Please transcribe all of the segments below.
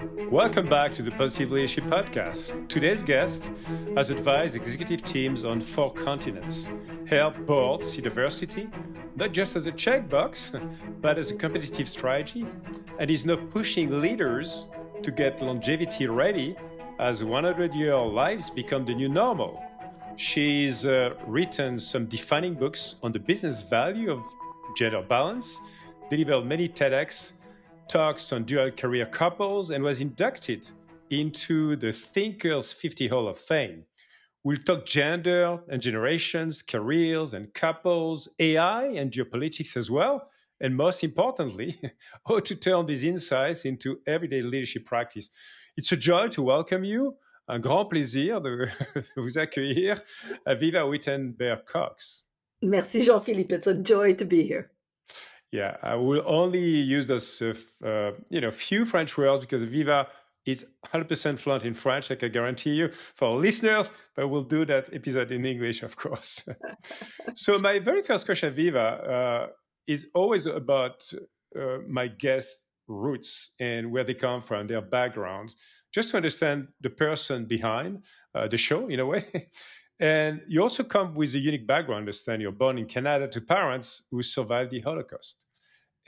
Welcome back to the Positive Leadership Podcast. Today's guest has advised executive teams on 4 continents, helped boards see diversity, not just as a checkbox, but as a competitive strategy, and is now pushing leaders to get longevity ready as 100-year lives become the new normal. She's written some defining books on the business value of gender balance, delivered many TEDx talks on dual career couples, and was inducted into the Thinkers 50 Hall of Fame. We'll talk gender and generations, careers and couples, AI and geopolitics as well, and most importantly, how to turn these insights into everyday leadership practice. It's a joy to welcome you. Un grand plaisir de vous accueillir, Avivah Wittenberg-Cox. Merci, Jean-Philippe. It's a joy to be here. Yeah, I will only use those few French words because Avivah is 100% fluent in French, I can guarantee you, for our listeners, but we'll do that episode in English, of course. So my very first question, Avivah, is always about my guests' roots and where they come from, their backgrounds, just to understand the person behind the show, in a way. And you also come with a unique background. Understand you're born in Canada to parents who survived the Holocaust.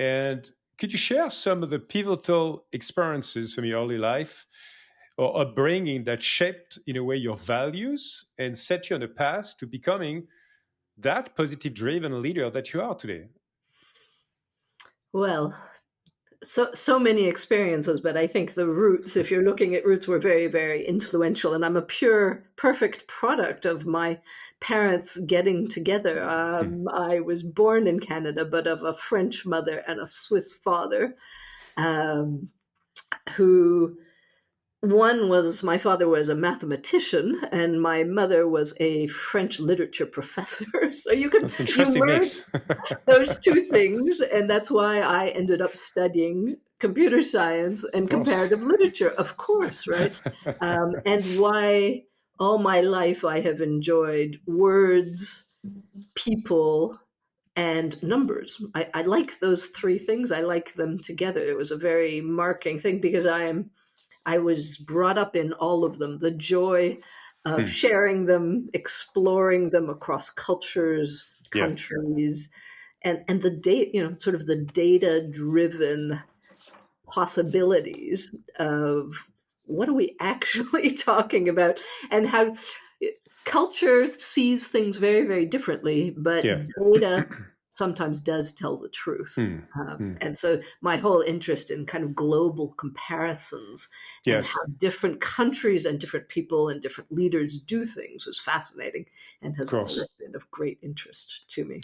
And could you share some of the pivotal experiences from your early life or upbringing that shaped, in a way, your values and set you on the path to becoming that positive-driven leader that you are today? Well, so many experiences, but I think the roots, if you're looking at roots, were very, very influential. And I'm a pure, perfect product of my parents getting together. I was born in Canada, but of a French mother and a Swiss father, who my father was a mathematician and my mother was a French literature professor. So you merge those two things, and that's why I ended up studying computer science and comparative literature, of course, right? And why all my life I have enjoyed words, people, and numbers. I like those 3 things. I like them together. It was a very marking thing because I was brought up in all of them. The joy of sharing them, exploring them across cultures, countries, and the sort of the data-driven possibilities of what are we actually talking about, and how culture sees things very, very differently, but data sometimes does tell the truth. And so my whole interest in kind of global comparisons and how different countries and different people and different leaders do things is fascinating and has always been of great interest to me.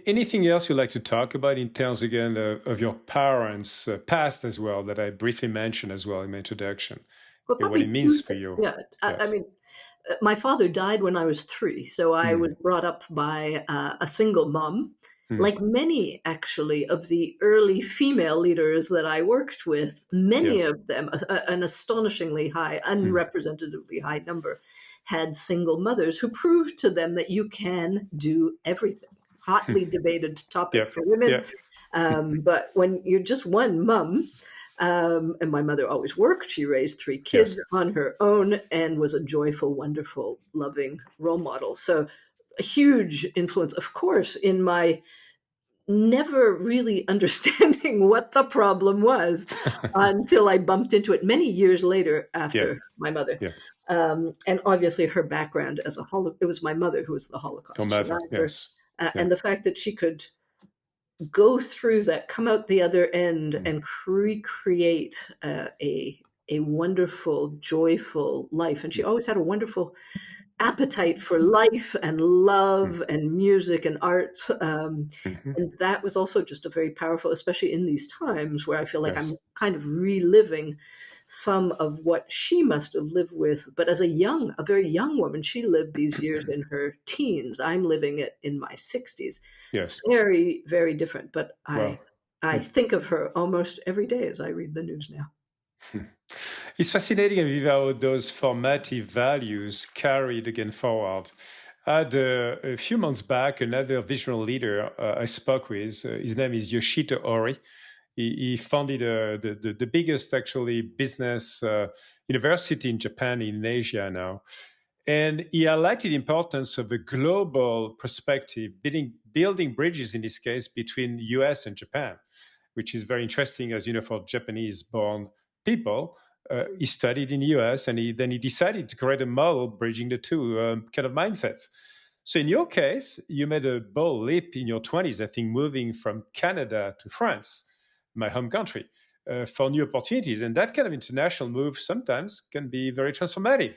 Anything else you'd like to talk about in terms, again, of your parents' past as well, that I briefly mentioned as well in my introduction, well, what it means for you? Yeah, I mean, my father died when I was 3, so I was brought up by a single mom. Like many, actually, of the early female leaders that I worked with, many of them, an astonishingly high, unrepresentatively high number, had single mothers who proved to them that you can do everything. Hotly debated topic for women. But when you're just one mom, and my mother always worked, she raised 3 kids on her own and was a joyful, wonderful, loving role model. So a huge influence, of course, in my never really understanding what the problem was until I bumped into it many years later after my mother. And obviously her background as it was my mother who was the Holocaust survivor. And the fact that she could go through that, come out the other end and recreate a wonderful, joyful life. And she always had a wonderful appetite for life and love and music and art. And that was also just a very powerful, especially in these times where I feel like I'm kind of reliving some of what she must have lived with. But as a very young woman, she lived these years in her teens. I'm living it in my 60s. Very, very different. But I think of her almost every day as I read the news now. It's fascinating, Avivah, how those formative values carried again forward. I had a few months back another visionary leader I spoke with. His name is Yoshito Ori. He founded the biggest actually business university in Japan, in Asia now. And he highlighted the importance of a global perspective, building bridges in this case between US and Japan, which is very interesting, as you know, for Japanese-born people. He studied in the US, and then he decided to create a model bridging the two kind of mindsets. So in your case, you made a bold leap in your 20s, I think, moving from Canada to France, my home country, for new opportunities. And that kind of international move sometimes can be very transformative.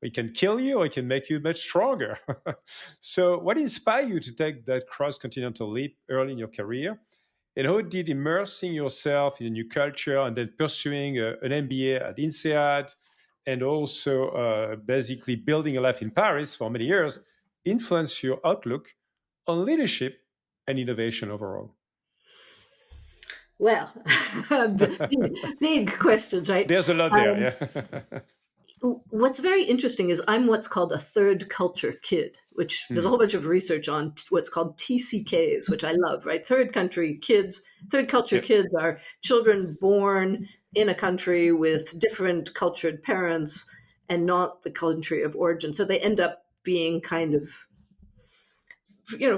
It can kill you, or it can make you much stronger. So what inspired you to take that cross-continental leap early in your career? And how did immersing yourself in a new culture and then pursuing an MBA at INSEAD and also basically building a life in Paris for many years influence your outlook on leadership and innovation overall? Well, big questions, right? There's a lot there, yeah. What's very interesting is I'm what's called a third culture kid, which there's a whole bunch of research on what's called TCKs, which I love, right? Third culture Yep. kids are children born in a country with different cultured parents and not the country of origin. So they end up being kind of,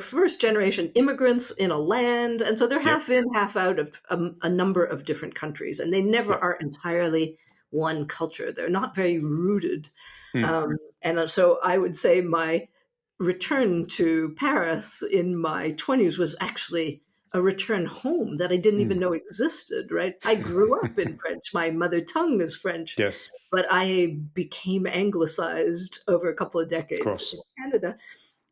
first generation immigrants in a land. And so they're half in, half out of a number of different countries. And they never are entirely one culture. They're not very rooted. And so I would say my return to Paris in my 20s was actually a return home that I didn't even know existed, right? I grew up in French. My mother tongue is French. Yes. But I became anglicized over a couple of Of decades course. in Canada.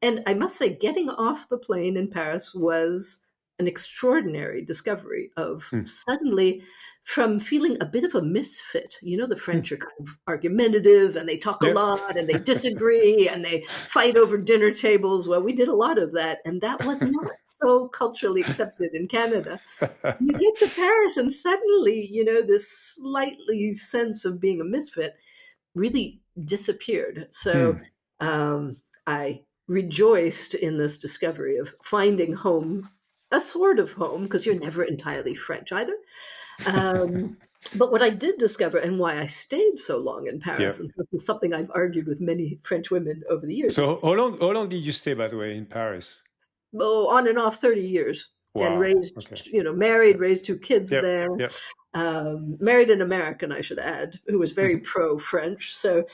And I must say, getting off the plane in Paris was an extraordinary discovery of suddenly, from feeling a bit of a misfit. The French are kind of argumentative and they talk a lot and they disagree and they fight over dinner tables. Well, we did a lot of that. And that was not so culturally accepted in Canada. You get to Paris and suddenly, this slightly sense of being a misfit really disappeared. So I rejoiced in this discovery of finding home, a sort of home, because you're never entirely French either. But what I did discover, and why I stayed so long in Paris, and this is something I've argued with many French women over the years. So how long did you stay, by the way, in Paris? Oh, on and off 30 years. Wow. And raised, married, raised two kids there. Married an American, I should add, who was very pro-French. So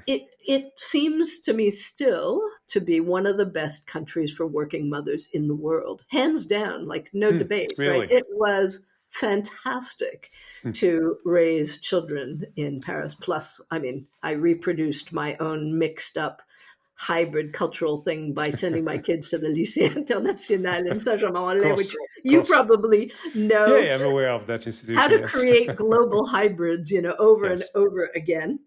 it seems to me still to be one of the best countries for working mothers in the world, hands down, like no debate. Really? Right? It was fantastic to raise children in Paris. Plus, I reproduced my own mixed up hybrid cultural thing by sending my kids to the Lycée International in Saint-Germain-en-Laye, which you probably know. Yeah, I'm aware of that institution. How to create global hybrids, over and over again.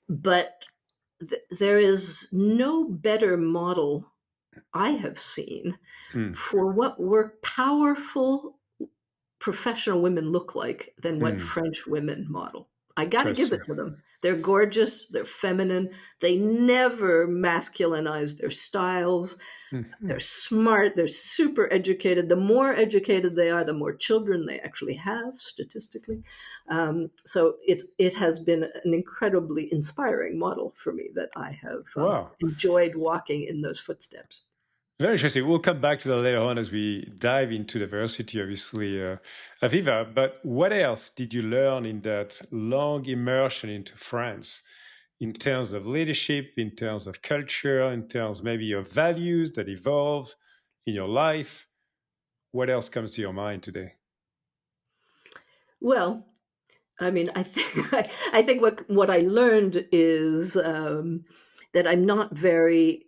But there is no better model I have seen for what powerful professional women look like than what French women model. I got to give it to them. They're gorgeous. They're feminine. They never masculinize their styles. They're smart. They're super educated. The more educated they are, the more children they actually have, statistically. So it has been an incredibly inspiring model for me that I have enjoyed walking in those footsteps. Very interesting. We'll come back to that later on as we dive into diversity, obviously, Avivah. But what else did you learn in that long immersion into France in terms of leadership, in terms of culture, in terms maybe of values that evolve in your life? What else comes to your mind today? Well, I think what I learned is that I'm not very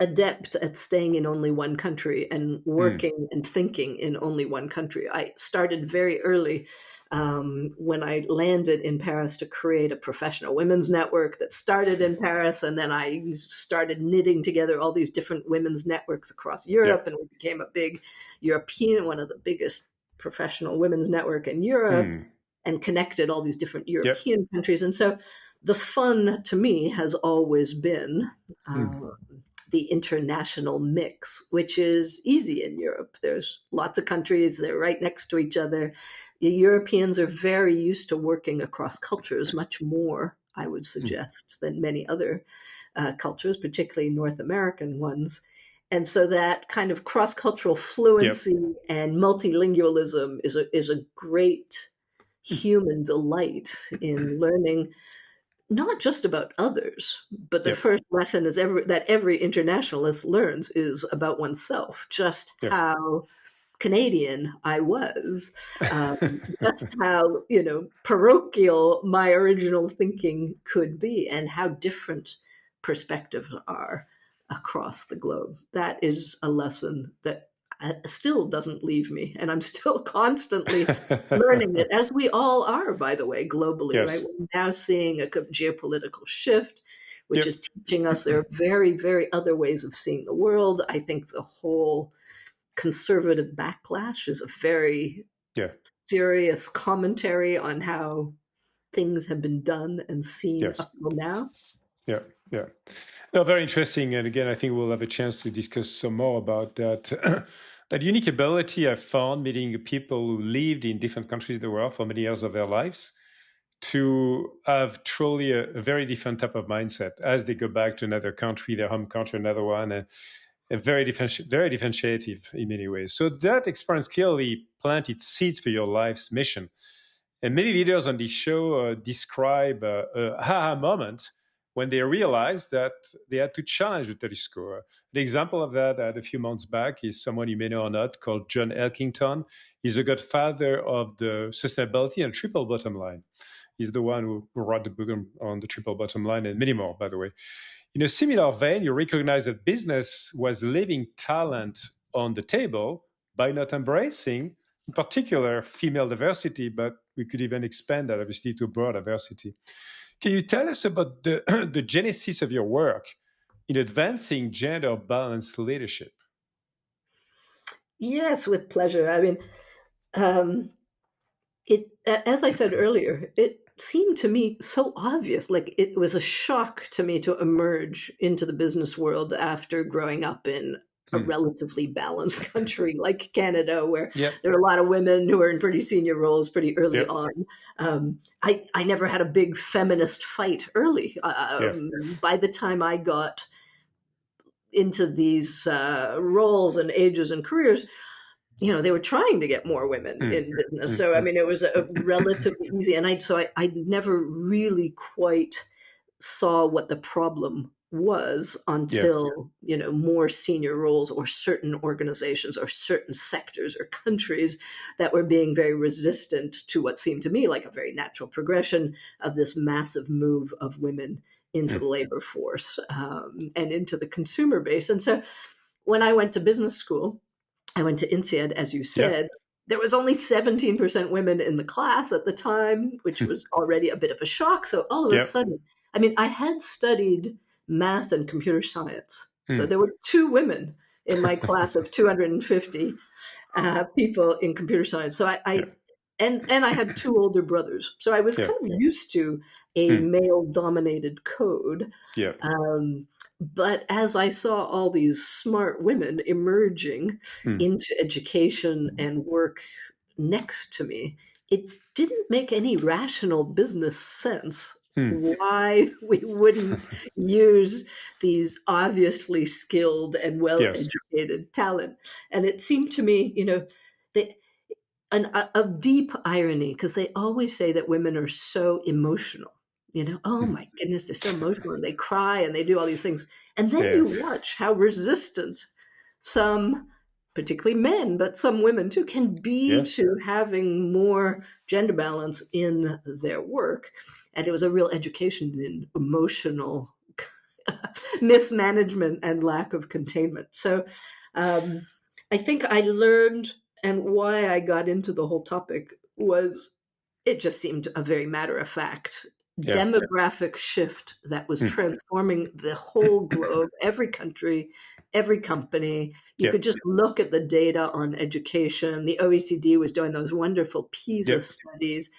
adept at staying in only one country and working and thinking in only one country. I started very early when I landed in Paris to create a professional women's network that started in Paris. And then I started knitting together all these different women's networks across Europe. And we became a big one of the biggest professional women's network in Europe, and connected all these different European countries. And so the fun to me has always been the international mix, which is easy in Europe. There's lots of countries, they're right next to each other. The Europeans are very used to working across cultures, much more, I would suggest, than many other cultures, particularly North American ones. And so that kind of cross-cultural fluency and multilingualism is a great human delight in learning not just about others, but the first lesson is that every internationalist learns is about oneself, just how Canadian I was, just how, parochial my original thinking could be, and how different perspectives are across the globe. That is a lesson that still doesn't leave me, and I'm still constantly learning it, as we all are, by the way, globally, right? We're now seeing a geopolitical shift, which is teaching us there are very, very other ways of seeing the world. I think the whole conservative backlash is a very serious commentary on how things have been done and seen up till now. Yeah. No, very interesting. And again, I think we'll have a chance to discuss some more about that. That unique ability I found meeting people who lived in different countries in the world for many years of their lives to have truly a very different type of mindset as they go back to another country, their home country, another one, and very differentiative in many ways. So that experience clearly planted seeds for your life's mission. And many leaders on this show describe a aha moment when they realized that they had to challenge the status quo. The example of that a few months back is someone you may know or not called John Elkington. He's the godfather of the sustainability and triple bottom line. He's the one who wrote the book on the triple bottom line and many more, by the way. In a similar vein, you recognize that business was leaving talent on the table by not embracing, in particular, female diversity, but we could even expand that, obviously, to broad diversity. Can you tell us about the genesis of your work in advancing gender-balanced leadership? Yes, with pleasure. I mean, as I said earlier, it seemed to me so obvious. Like, it was a shock to me to emerge into the business world after growing up in a relatively balanced country like Canada, where there are a lot of women who are in pretty senior roles pretty early on. I never had a big feminist fight early. By the time I got into these roles and ages and careers, they were trying to get more women in business. So, I mean, it was a relatively easy. And I never really quite saw what the problem was until, more senior roles or certain organizations or certain sectors or countries that were being very resistant to what seemed to me like a very natural progression of this massive move of women into the labor force and into the consumer base. And so when I went to business school, I went to INSEAD, as you said. There was only 17% women in the class at the time, which was already a bit of a shock. So all of a sudden, I mean, I had studied math and computer science. So there were 2 women in my class of 250 people in computer science. So and I had 2 older brothers. So I was kind of used to a male-dominated code. But as I saw all these smart women emerging into education and work next to me, it didn't make any rational business sense why we wouldn't use these obviously skilled and well-educated talent. And it seemed to me, a deep irony, because they always say that women are so emotional. Oh my goodness, they're so emotional and they cry and they do all these things. And then you watch how resistant some, particularly men, but some women too, can be to having more gender balance in their work. And it was a real education in emotional mismanagement and lack of containment. So I think I learned, and why I got into the whole topic was it just seemed a very matter of fact demographic shift that was transforming the whole globe, every country, every company. You could just look at the data on education. The OECD was doing those wonderful PISA studies.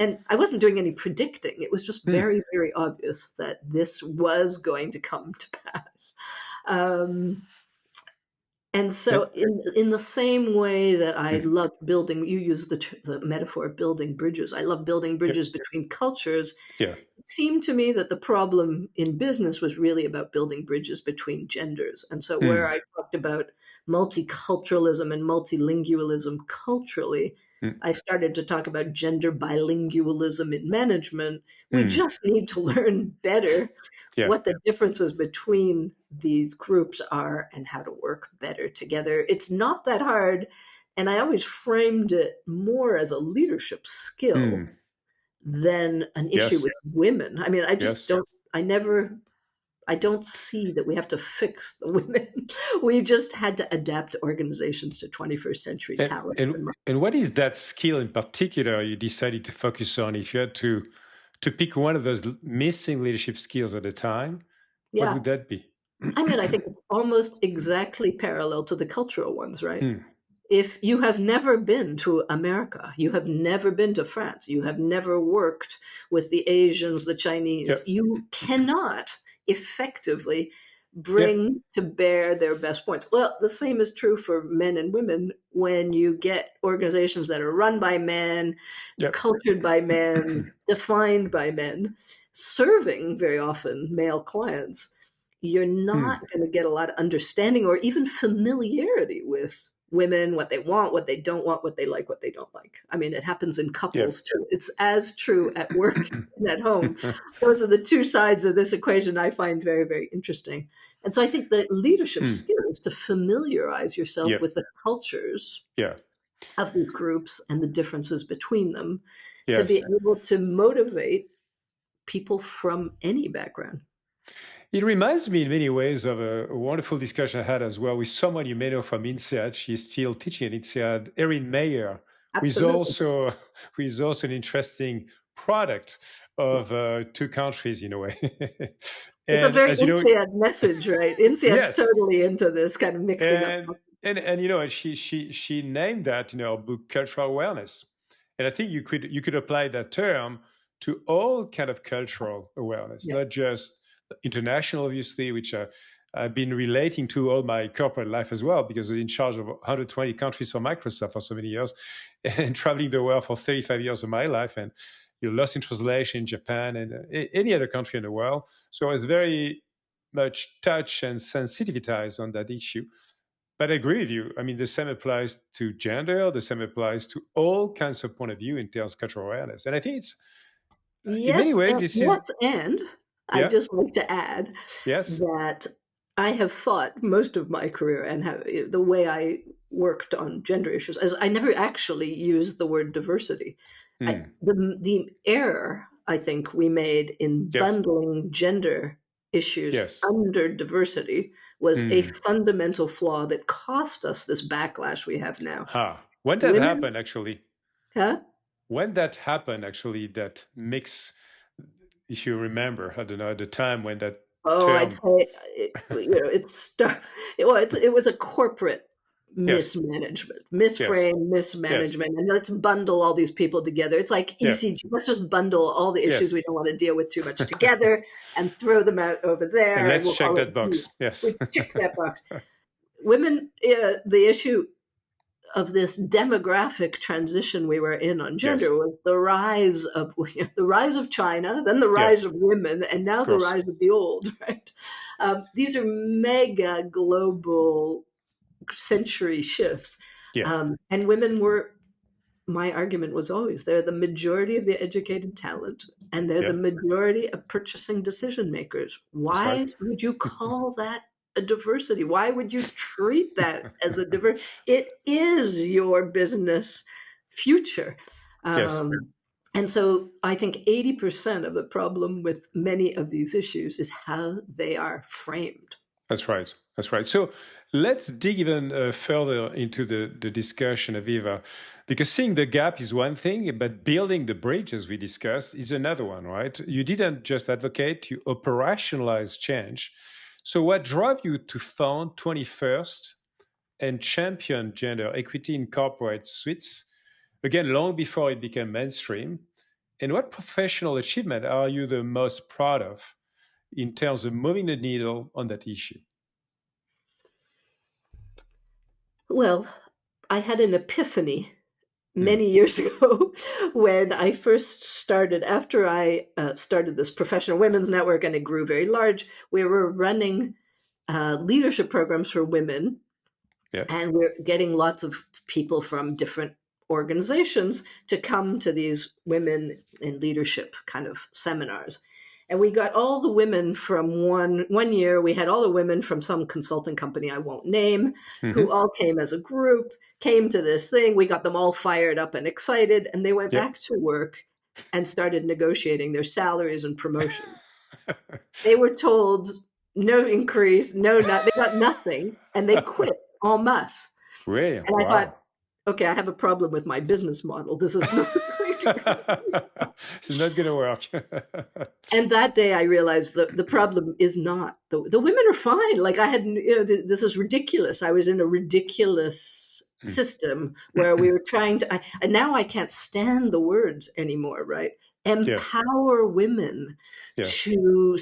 And I wasn't doing any predicting. It was just very, very obvious that this was going to come to pass. Um, and so in the same way that I Mm. love building, you use the metaphor of building bridges. I love building Yep. bridges between cultures. Yeah. It seemed to me that the problem in business was really about building bridges between genders. And so where Mm. I talked about multiculturalism and multilingualism culturally, Mm. I started to talk about gender bilingualism in management. We Mm. just need to learn better Yeah. what the differences between these groups are and how to work better together. It's not that hard. And I always framed it more as a leadership skill Mm. than an issue Yes. with women. I mean, I just Yes. don't, I don't see that we have to fix the women. We just had to adapt organizations to 21st century And, talent. and and what is that skill in particular you decided to focus on? If you had to pick one of those missing leadership skills at the time, what Yeah. would that be? I mean, I think it's almost exactly parallel to the cultural ones, right? Mm. If you have never been to America, you have never been to France, you have never worked with the Asians, the Chinese, Yep. you cannot effectively Yep. bring to bear their best points. Well, the same is true for men and women when you get organizations that are run by men, Yep. cultured by men, defined by men, serving very often male clients. You're not Mm. going to get a lot of understanding or even familiarity with women, what they want, what they don't want, what they like, what they don't like. I mean, it happens in couples Yep. too. It's as true at work and at home. Those are the two sides of this equation I find very, very interesting. And so I think the leadership Mm. skill is to familiarize yourself with Yep. the cultures Yeah. of these groups and the differences between them to be Yes. able to motivate people from any background. It reminds me in many ways of a wonderful discussion I had as well with someone you may know from INSEAD. She's still teaching at INSEAD, Erin Mayer, who is Absolutely. also who is also an interesting product of two countries in a way. It's a And very as you know, INSEAD message, right? INSEAD's yes, totally into this kind of mixing up. and you know, she named that in her book cultural awareness, and I think you could apply that term to all kind of cultural awareness, Yeah. not just international, obviously, which I've been relating to all my corporate life as well, because I was in charge of 120 countries for Microsoft for so many years, and traveling the world for 35 years of my life, and lost in translation in Japan and any other country in the world. So I was very much touched and sensitivized on that issue. But I agree with you. I mean, the same applies to gender. The same applies to all kinds of point of view in terms of cultural awareness. And I think it's, in many Yes, ways, and this is, yes, and I yeah, just like to add yes, that I have fought most of my career and have the way I worked on gender issues. As I never actually used the word diversity. mm, The error I think we made in yes, bundling gender issues yes. under diversity was a Mm. fundamental flaw that cost us this backlash we have now. When that Women, happened, actually, huh? that mix, if you remember, I don't know, at the time when that Oh, I'd term, say it was a corporate yes, mismanagement, yes, misframe, yes, mismanagement, and let's bundle all these people together. It's like yeah, ECG. Let's just bundle all the issues yes. we don't want to deal with too much together and throw them out over And there, and let's we'll check call it that B. box. Yes. We check that box. Women, the issue of this demographic transition we were in on Yes. gender was the rise of the rise of China, then the Yeah, rise of women, and now of the course. rise of the old. Right? These are mega global century shifts, Yeah. and women were. My argument was always they're the majority of the educated talent, and they're the Yeah. majority of purchasing decision makers. That's right. Why would you call that a diversity? Why would you treat that as a diversity? It is your business future. Yes. And so I think 80% of the problem with many of these issues is how they are framed. That's right. That's right. So let's dig even further into the discussion, Aviva, because seeing the gap is one thing, but building the bridge, as we discussed, is another one, right? You didn't just advocate, you operationalize change. So what drove you to found 21st and champion gender equity in corporate suites, again, long before it became mainstream? And what professional achievement are you the most proud of in terms of moving the needle on that issue? Well, I had an epiphany Hmm. many years ago when I first started, after I started this professional women's network and it grew very large. We were running leadership programs for women, Yeah. and we're getting lots of people from different organizations to come to these women in leadership kind of seminars. And we got all the women from one year, we had all the women from some consulting company I won't name, who Hmm. all came as a group, came to this thing. We got them all fired up and excited, and they went Yeah. back to work and started negotiating their salaries and promotion. They were told no increase, they got nothing, and they quit en masse. Really? And I thought, Wow. okay, I have a problem with my business model. This is not going to go. It's not going to work. And that day I realized the problem is not the women are fine. Like I had, this is ridiculous. I was in a ridiculous system where we were trying to, and now I can't stand the words anymore, right? Yeah. Empower women Yes.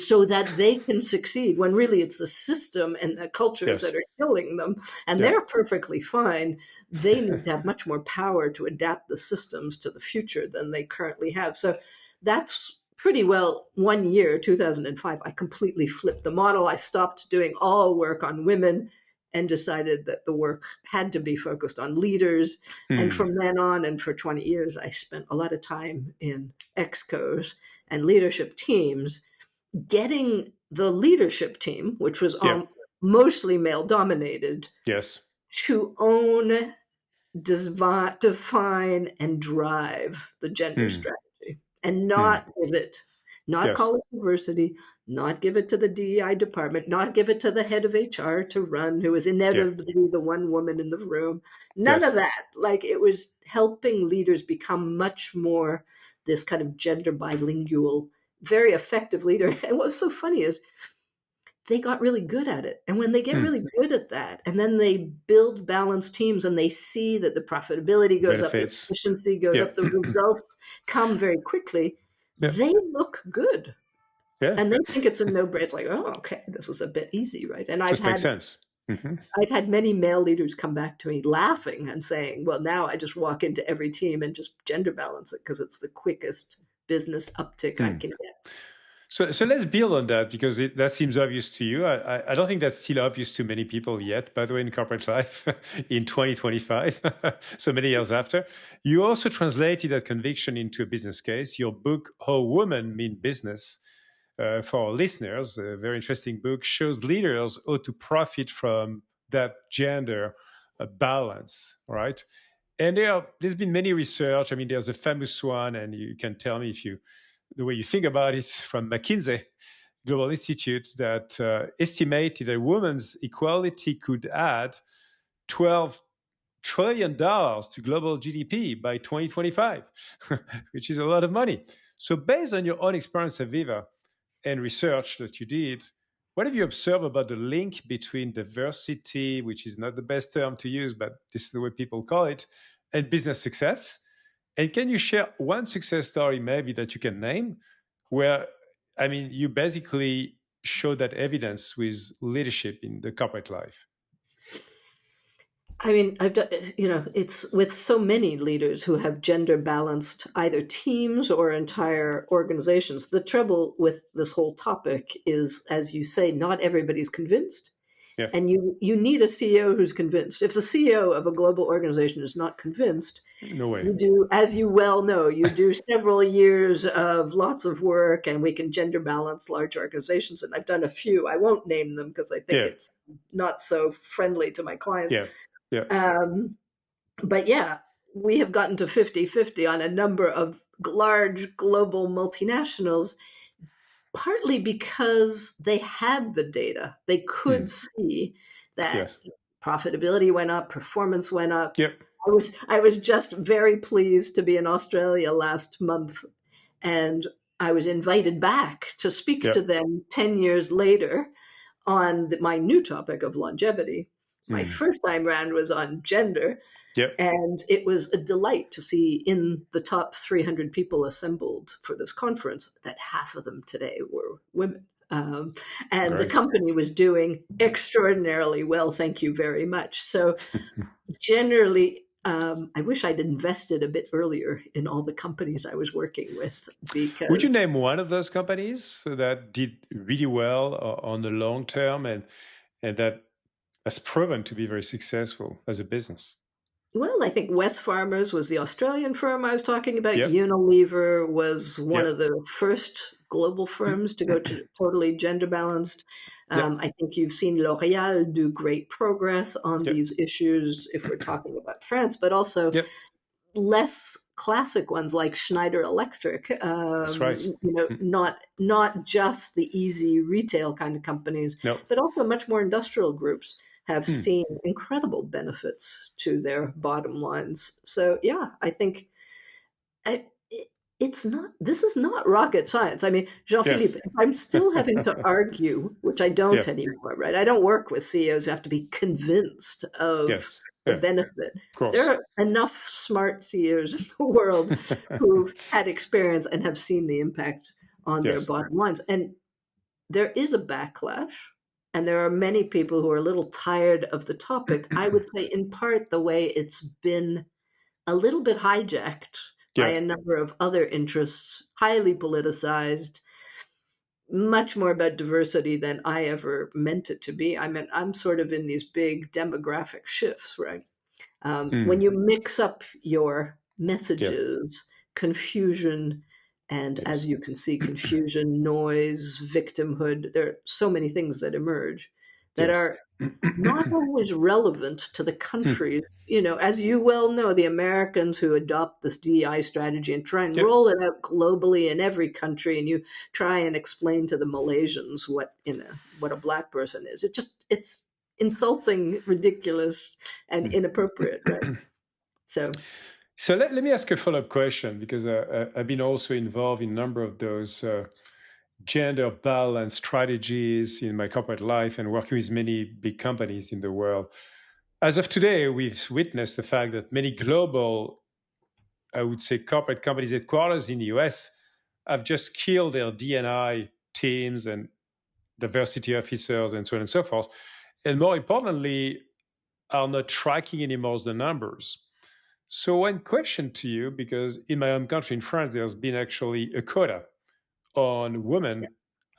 so that they can succeed, when really it's the system and the cultures that Yes. are killing them, and Yeah. they're perfectly fine. They need to have much more power to adapt the systems to the future than they currently have. So that's pretty well 1 year, 2005, I completely flipped the model. I stopped doing all work on women and decided that the work had to be focused on leaders. And Hmm. from then on, and for 20 years, I spent a lot of time in excos and leadership teams, getting the leadership team, which was Yeah. mostly male dominated, Yes. to own, define, and drive the gender Hmm. strategy, and Hmm. not Yes. call it diversity, not give it to the DEI department, not give it to the head of HR to run, who is Yeah. inevitably the one woman in the room. None Yes. of that. Like, it was helping leaders become much more this kind of gender bilingual, very effective leader. And what's so funny is they got really good at it. And when they get Hmm. really good at that, and then they build balanced teams and they see that the profitability goes up, the Benefits. efficiency goes Yeah. up, the results come very quickly, Yeah. they look good. Yeah. And they think it's a no-brainer. It's like, oh, okay, this is a bit easy, right? And Just makes sense. Hmm. I've had many male leaders come back to me laughing and saying, well, now I just walk into every team and just gender balance it because it's the quickest business uptick I Hmm. can get. So let's build on that because that seems obvious to you. I don't think that's still obvious to many people yet, by the way, in corporate life in 2025, so many years after. You also translated that conviction into a business case. Your book, How Women Mean Business, for our listeners, a very interesting book, shows leaders how to profit from that gender balance, right? And there's been many research. I mean, there's a famous one, and you can tell me if you the way you think about it, from McKinsey Global Institute, that estimated that women's equality could add $12 trillion to global GDP by 2025, which is a lot of money. So based on your own experience, Aviva, and research that you did, what have you observed about the link between diversity, which is not the best term to use, but this is the way people call it, and business success? And can you share one success story maybe that you can name where, I mean, you basically show that evidence with leadership in the corporate life? I mean, I've done, it's with so many leaders who have gender balanced either teams or entire organizations. The trouble with this whole topic is, as you say, not everybody's convinced. Yeah, And you need a CEO who's convinced. If the CEO of a global organization is not convinced, no way. you do, as you well know, you do several years of lots of work, and we can gender balance large organizations. And I've done a few. I won't name them because I think Yeah, it's not so friendly to my clients. yeah, yeah. Um, but yeah, we have gotten to 50-50 on a number of large global multinationals, partly because they had the data. They could Hmm. see that Yes. profitability went up, performance went up. Yep. I was just very pleased to be in Australia last month, and I was invited back to speak to Yep. them 10 years later on my new topic of longevity. My Hmm. first time round was on gender, Yep. and it was a delight to see in the top 300 people assembled for this conference that half of them today were women. And the Right. company was doing extraordinarily well. Thank you very much. So generally, I wish I'd invested a bit earlier in all the companies I was working with Would you because, name one of those companies that did really well on the long term and that has proven to be very successful as a business? well, I think West Farmers was the Australian firm I was talking about. Yep. Unilever was one Yep. of the first global firms to go to totally gender balanced. Yep. I think you've seen L'Oreal do great progress on Yep. these issues if we're talking about France, but also Yep. less classic ones like Schneider Electric. That's right. Mm. Not just the easy retail kind of companies, No. but also much more industrial groups have Mm. seen incredible benefits to their bottom lines. So yeah, I think I, it's not. This is not rocket science. I mean, Yes. Jean-Philippe, if I'm still having to argue, which I don't Yeah. anymore, right? I don't work with CEOs who have to be convinced of Yes. the Yeah. Of benefit. There course. are enough smart CEOs in the world who've had experience and have seen the impact on their Yes. bottom lines. And there is a backlash, and there are many people who are a little tired of the topic. I would say, in part, the way it's been a little bit hijacked by Yeah. a number of other interests, highly politicized, much more about diversity than I ever meant it to be. I mean, I'm sort of in these big demographic shifts, right? When Mm. you mix up your Yeah. messages, confusion, and as Yes. you can see, confusion, noise, victimhood, there are so many things that emerge that Yes. are not always relevant to the Hmm. country. As you well know, the Americans who adopt this DEI strategy and try and Yep. roll it out globally in every country, and you try and explain to the Malaysians what a black person is. It's insulting, ridiculous, and Hmm. inappropriate, right? So, So let me ask a follow-up question because I've been also involved in a number of those gender balance strategies in my corporate life and working with many big companies in the world. As of today, we've witnessed the fact that many global, I would say, corporate companies headquarters in the US have just killed their D&I teams and diversity officers and so on and so forth. And more importantly, are not tracking anymore the numbers. So one question to you, because in my home country, in France, there's been actually a quota on women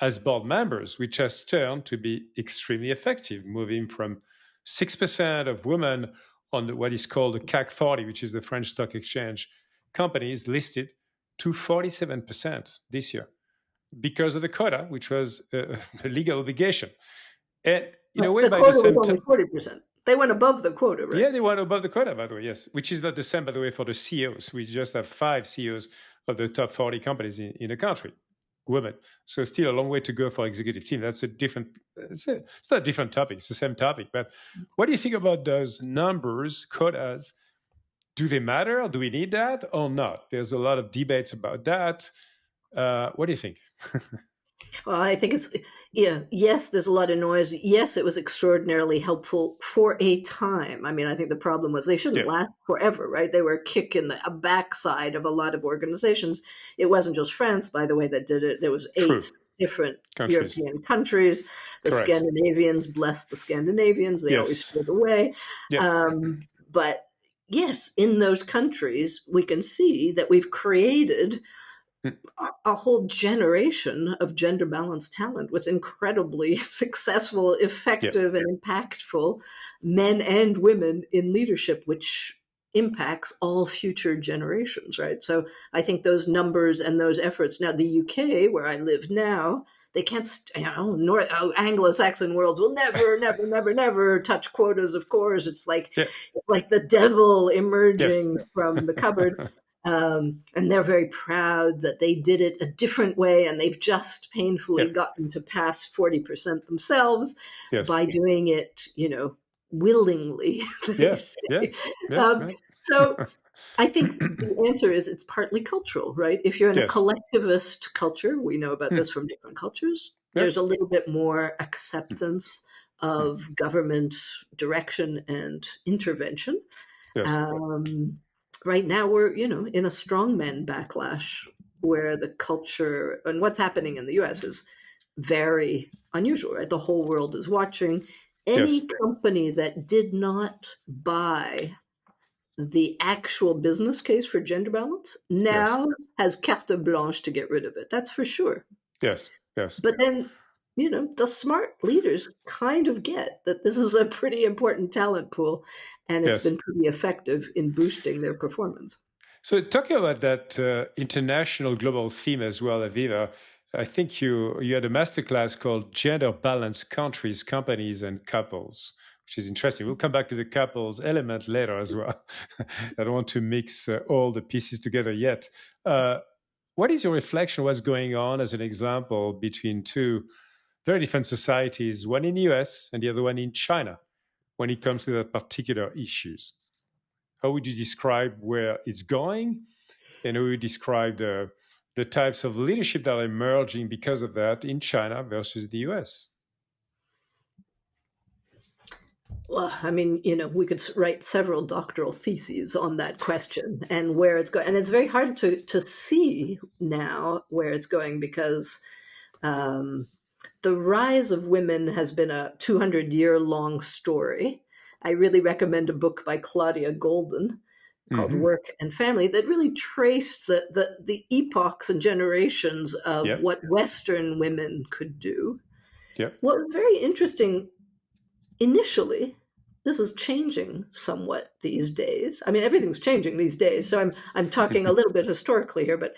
as board members, which has turned to be extremely effective, moving from 6% of women on what is called the CAC 40, which is the French stock exchange companies listed, to 47% this year because of the quota, which was a legal obligation. And in a but way, the by the quota was same only time, 40%. They went above the quota, right? yeah, they went above the quota, by the way, yes, which is not the same, by the way, for the CEOs. We just have 5 CEOs of the top 40 companies in the country, women. So still a long way to go for executive team. That's a different, it's not a different topic, it's the same topic. But what do you think about those numbers, quotas? Do they matter? Do we need that or not? There's a lot of debates about that. What do you think? Well, I think yeah, yes, there's a lot of noise. Yes, it was extraordinarily helpful for a time. I mean, I think the problem was they shouldn't Yeah, last forever, right? They were a kick in the a backside of a lot of organizations. It wasn't just France, by the way, that did it. There was true. 8 different Countries. European countries. The Correct. Scandinavians, bless the Scandinavians, they always Yes. stood away. Yeah. But yes, in those countries, we can see that we've created Mm. a whole generation of gender balanced talent with incredibly successful, Yeah. effective, and impactful men and women in leadership, which impacts all future generations, right? So I think those numbers and those efforts. Now, the UK, where I live now, they can't, Anglo-Saxon worlds will never, never, never, never touch quotas. Of course, it's Yeah. like the devil Yes. emerging from the cupboard. And they're very proud that they did it a different way, and they've just Yeah. painfully gotten to pass 40% themselves Yes. by doing it, willingly, they Yeah. Yeah. say. Yeah. Um, Right. so I think the answer is it's partly cultural, right? If you're in a Yes. collectivist culture, we know about this Mm. from different cultures, Yeah. there's a little bit more Mm. acceptance Mm. of government direction and intervention. Yes. Right now, we're in a strongman backlash where the culture and what's happening in the U.S. is very unusual, right? The whole world is watching. Any company that did not buy the actual business case for gender balance now has carte blanche to get rid of it. That's for sure. Yes. But then, the smart leaders kind of get that this is a pretty important talent pool, and it's been pretty effective in boosting their performance. So talking about that international global theme as well, Avivah, I think you had a masterclass called Gender Balanced Countries, Companies, and Couples, which is interesting. We'll come back to the couples element later as well. I don't want to mix all the pieces together yet. What is your reflection? What's going on as an example between two very different societies, one in the US and the other one in China, when it comes to that particular issues? How would you describe where it's going? And how would you describe the types of leadership that are emerging because of that in China versus the US? Well, I mean, we could write several doctoral theses on that question and where it's going. And it's very hard to see now where it's going because the rise of women has been a 200-year-long story. I really recommend a book by Claudia Golden called Work and Family that really traced the epochs and generations of what Western women could do. What was very interesting initially, this is changing somewhat these days. I mean, everything's changing these days, so I'm talking a little bit historically here, but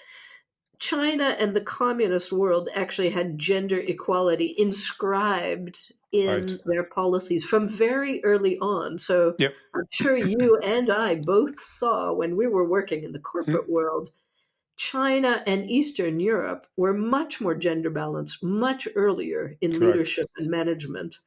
China and the communist world actually had gender equality inscribed in their policies from very early on. So I'm sure you and I both saw when we were working in the corporate world, China and Eastern Europe were much more gender balanced much earlier in leadership and management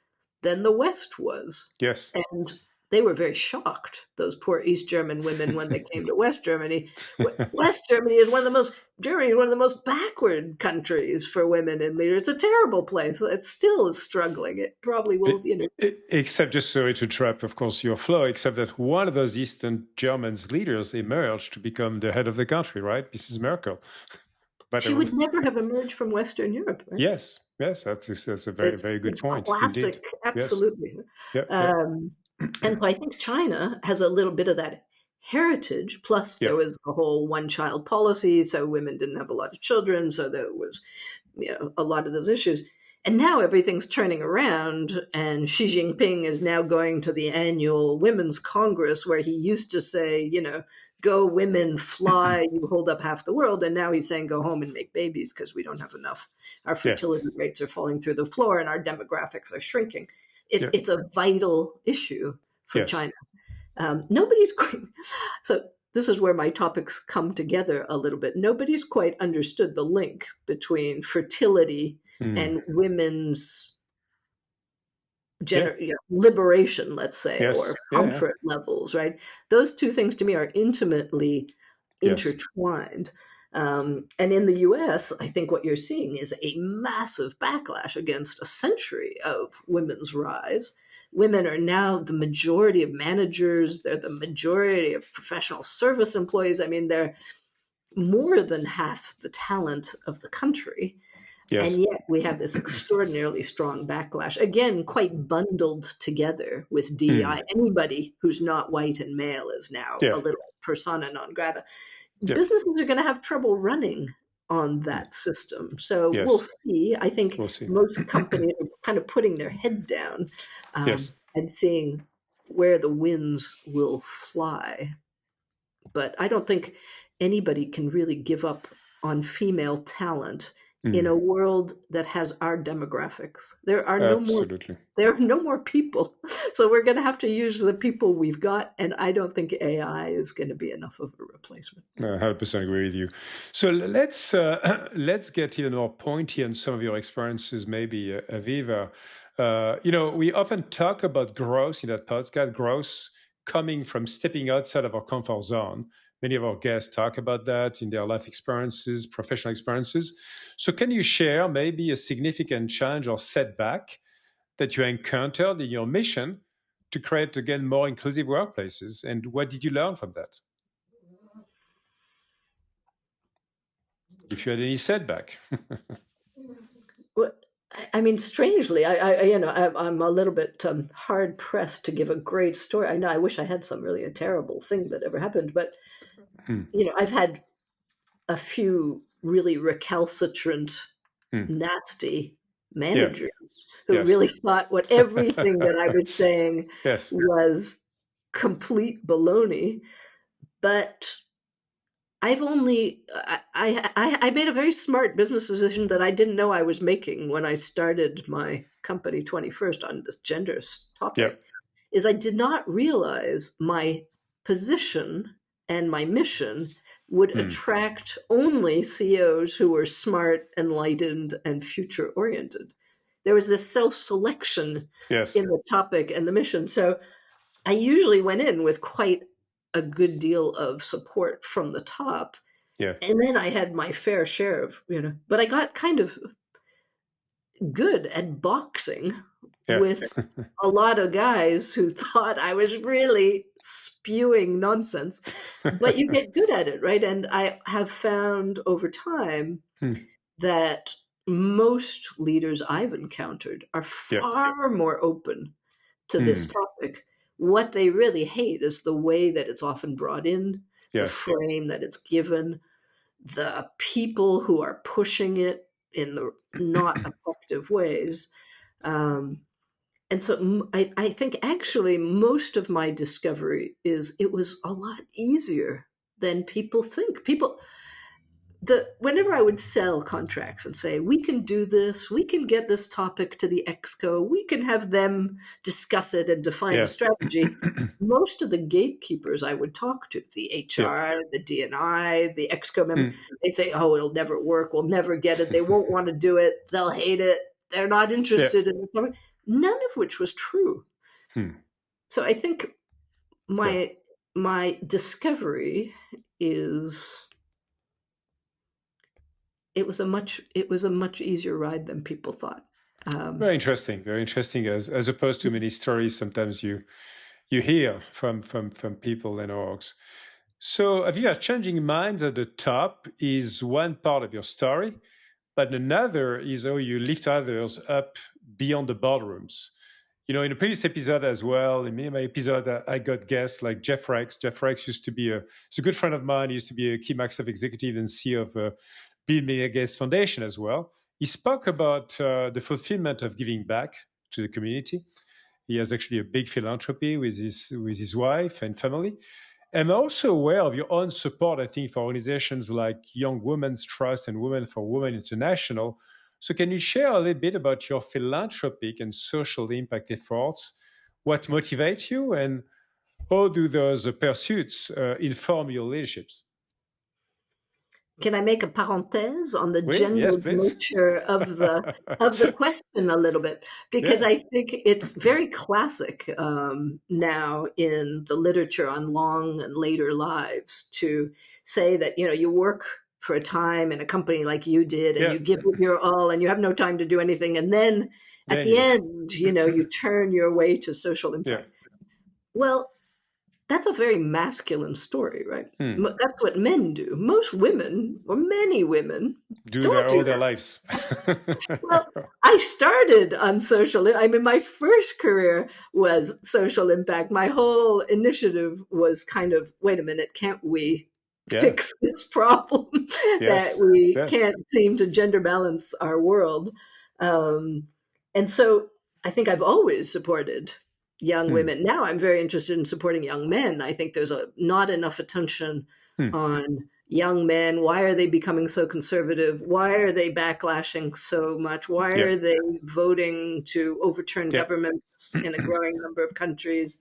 than the West was. Yes. And they were very shocked, those poor East German women, when they came to West Germany. Germany is one of the most backward countries for women in leadership. It's a terrible place. It still is struggling. It probably will, Except, just sorry to interrupt, of course, your flow, except that one of those Eastern Germans leaders emerged to become the head of the country, right? Mrs. Merkel. But she would never have emerged from Western Europe, right? Yes, that's a very good point. Classic, indeed. Absolutely. Yes. And so I think China has a little bit of that heritage. Plus, there was the whole one-child policy, so women didn't have a lot of children. So there was, a lot of those issues. And now everything's turning around, and Xi Jinping is now going to the annual Women's Congress, where he used to say, go women, fly, you hold up half the world. And now he's saying, go home and make babies because we don't have enough. Our fertility rates are falling through the floor and our demographics are shrinking. It's a vital issue for China. Nobody's quite, so this is where my topics come together a little bit. Nobody's quite understood the link between fertility and women's liberation, let's say, or comfort levels, right? Those two things to me are intimately intertwined. And in the US, I think what you're seeing is a massive backlash against a century of women's rise. Women are now the majority of managers. They're the majority of professional service employees. I mean, they're more than half the talent of the country. And yet we have this extraordinarily strong backlash, again, quite bundled together with DEI. Anybody who's not white and male is now a little persona non grata. Businesses are going to have trouble running on that system. So we'll see. I think most companies are kind of putting their head down and seeing where the winds will fly. But I don't think anybody can really give up on female talent in a world that has our demographics. There are no more people. So we're going to have to use the people we've got. And I don't think AI is going to be enough of a replacement. I 100% agree with you. So let's get even more pointy on some of your experiences, maybe, Avivah. We often talk about growth in that podcast, growth coming from stepping outside of our comfort zone. Many of our guests talk about that in their life experiences, professional experiences. So can you share maybe a significant challenge or setback that you encountered in your mission to create, again, more inclusive workplaces? And what did you learn from that? If you had any setback. Well, I mean, strangely, I'm a little bit hard pressed to give a great story. I know I wish I had some really a terrible thing that ever happened, but I've had a few really recalcitrant, nasty managers who really thought what everything that I was saying was complete baloney. But I've only I made a very smart business decision that I didn't know I was making when I started my company 21st on this gender topic, is I did not realize my position and my mission would attract only CEOs who were smart, enlightened, and future oriented. There was this self-selection in the topic and the mission. So I usually went in with quite a good deal of support from the top. And then I had my fair share of, but I got kind of good at boxing with a lot of guys who thought I was really spewing nonsense. But you get good at it, right? And I have found over time that most leaders I've encountered are far more open to this topic. What they really hate is the way that it's often brought in, the frame that it's given, the people who are pushing it in the not effective ways. And so I think actually most of my discovery is it was a lot easier than people think. Whenever I would sell contracts and say, we can do this, we can get this topic to the exco, we can have them discuss it and define a strategy, most of the gatekeepers I would talk to, the HR, the D&I, the exco member, they say, oh, it'll never work, we'll never get it, they won't want to do it, they'll hate it, they're not interested in it. None of which was true. So I think my discovery is it was a much easier ride than people thought. Very interesting, very interesting. As opposed to many stories sometimes you hear from people and orgs. So Avivah, changing minds at the top is one part of your story, but another is how you lift others up beyond the boardrooms. In the previous episode as well, in many of my episodes, I got guests like Jeff Rex. Jeff Rex used to be he's a good friend of mine. He used to be a key Microsoft executive and CEO of Bill and Melinda Gates Foundation as well. He spoke about the fulfillment of giving back to the community. He has actually a big philanthropy with his wife and family. I'm also aware of your own support, I think, for organizations like Young Women's Trust and Women for Women International. So can you share a little bit about your philanthropic and social impact efforts? What motivates you, and how do those pursuits inform your leaderships? Can I make a parenthèse on the gendered nature of the question a little bit? Because I think it's very classic now in the literature on long and later lives to say that, you work for a time in a company like you did and you give it your all and you have no time to do anything. And then at the end, you turn your way to social impact. Well, that's a very masculine story, right? That's what men do. Most women, or many women, don't do their lives. Well, I started on my first career was social impact. My whole initiative was kind of, wait a minute, can't we fix this problem that we can't seem to gender balance our world? And so I think I've always supported young women. Now I'm very interested in supporting young men. I think there's not enough attention on young men. Why are they becoming so conservative? Why are they backlashing so much? Why are they voting to overturn governments in a growing number of countries?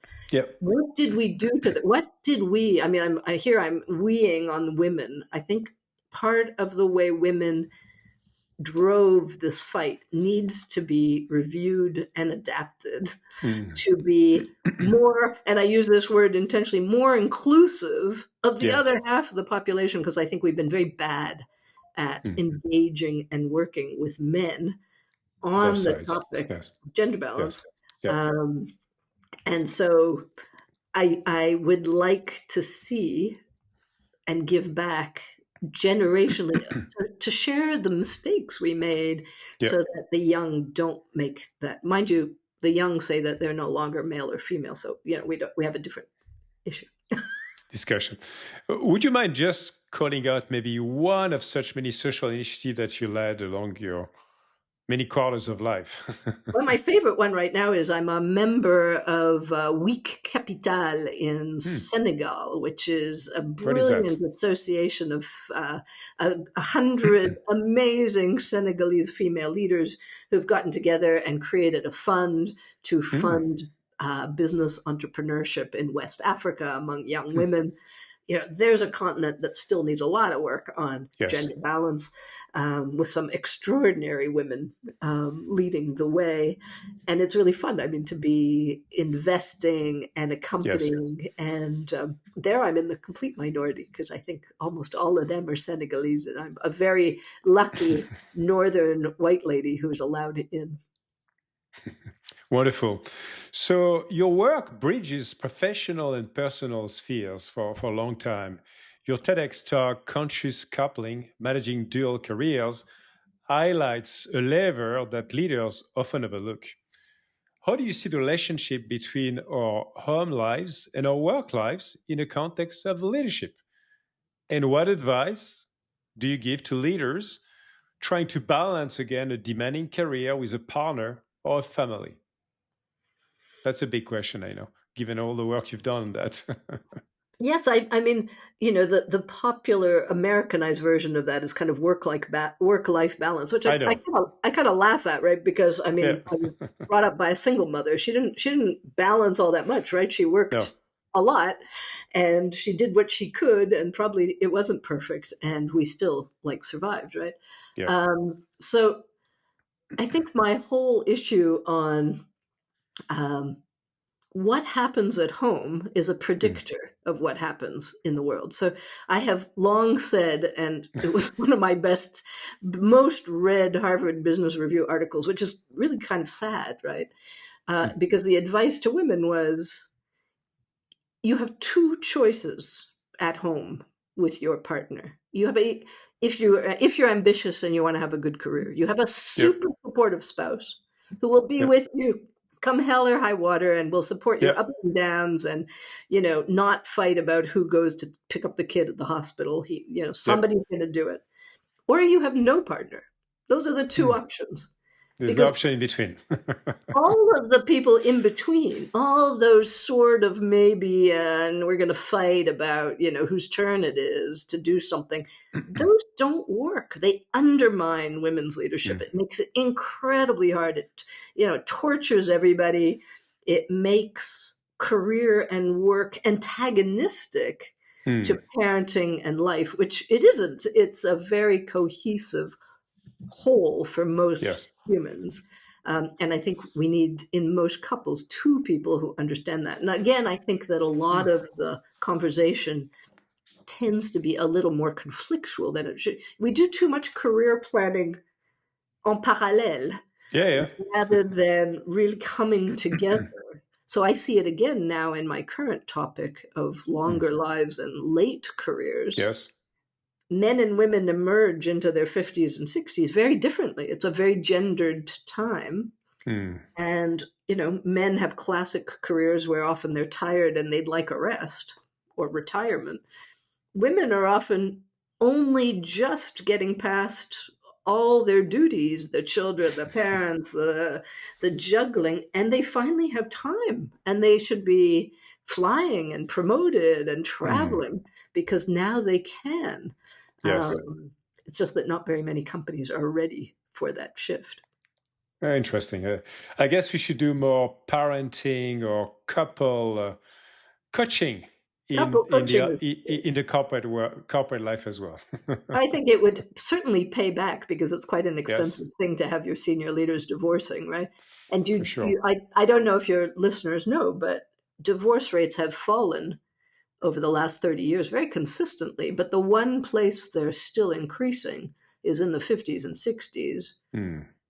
What did we do to that? What did we, I'm weeing on women. I think part of the way women drove this fight needs to be reviewed and adapted to be more, and I use this word intentionally, more inclusive of the other half of the population, because I think we've been very bad at engaging and working with men on the topic of gender balance. And so I would like to see and give back generationally to share the mistakes we made Yeah. so that the young don't make that. Mind you, the young say that they're no longer male or female. So, we have a different issue. Discussion. Would you mind just calling out maybe one of such many social initiatives that you led along your many quarters of life? Well, my favorite one right now is I'm a member of Week Capital in Senegal, which is a What is that? brilliant association of 100 amazing Senegalese female leaders who've gotten together and created a fund to fund business entrepreneurship in West Africa among young women. There's a continent that still needs a lot of work on gender balance, with some extraordinary women leading the way. And it's really fun, to be investing and accompanying. And there I'm in the complete minority because I think almost all of them are Senegalese. And I'm a very lucky northern white lady who's allowed in. Wonderful. So your work bridges professional and personal spheres for a long time. Your TEDx talk, Conscious Coupling, Managing Dual Careers, highlights a lever that leaders often overlook. How do you see the relationship between our home lives and our work lives in the context of leadership? And what advice do you give to leaders trying to balance again a demanding career with a partner or a family? That's a big question, I know, given all the work you've done on that. Yes, I mean, the popular Americanized version of that is kind of work-life balance, which I know. kind of laugh at, right? Because I Yeah. was brought up by a single mother. She didn't balance all that much, right? She worked a lot, and she did what she could, and probably it wasn't perfect, and we still survived, right? Yeah. So I think my whole issue on what happens at home is a predictor of what happens in the world. So I have long said, and it was one of my most read Harvard Business Review articles, which is really kind of sad, right? Because the advice to women was, you have two choices at home with your partner. You have if you're ambitious and you want to have a good career, you have a super supportive spouse who will be with you come hell or high water and will support your ups and downs and, not fight about who goes to pick up the kid at the hospital. Somebody's going to do it. Or you have no partner. Those are the two options. There's no option in between. All of the people in between, all those sort of maybe, and we're going to fight about, whose turn it is to do something, those don't work. They undermine women's leadership. It makes it incredibly hard. It tortures everybody. It makes career and work antagonistic to parenting and life, which it isn't. It's a very cohesive whole for most humans. And I think we need, in most couples, two people who understand that. And again, I think that a lot of the conversation tends to be a little more conflictual than it should. We do too much career planning en parallèle rather than really coming together. So I see it again now in my current topic of longer lives and late careers. Yes. Men and women emerge into their 50s and 60s very differently. It's a very gendered time. And, men have classic careers where often they're tired and they'd like a rest or retirement. Women are often only just getting past all their duties, the children, the parents, the juggling, and they finally have time and they should be flying and promoted and traveling because now they can. Yes. It's just that not very many companies are ready for that shift. Very interesting. I guess we should do more parenting or couple coaching in the corporate life as well. I think it would certainly pay back because it's quite an expensive thing to have your senior leaders divorcing, right? And I don't know if your listeners know, but divorce rates have fallen over the last 30 years very consistently. But the one place they're still increasing is in the 50s and 60s,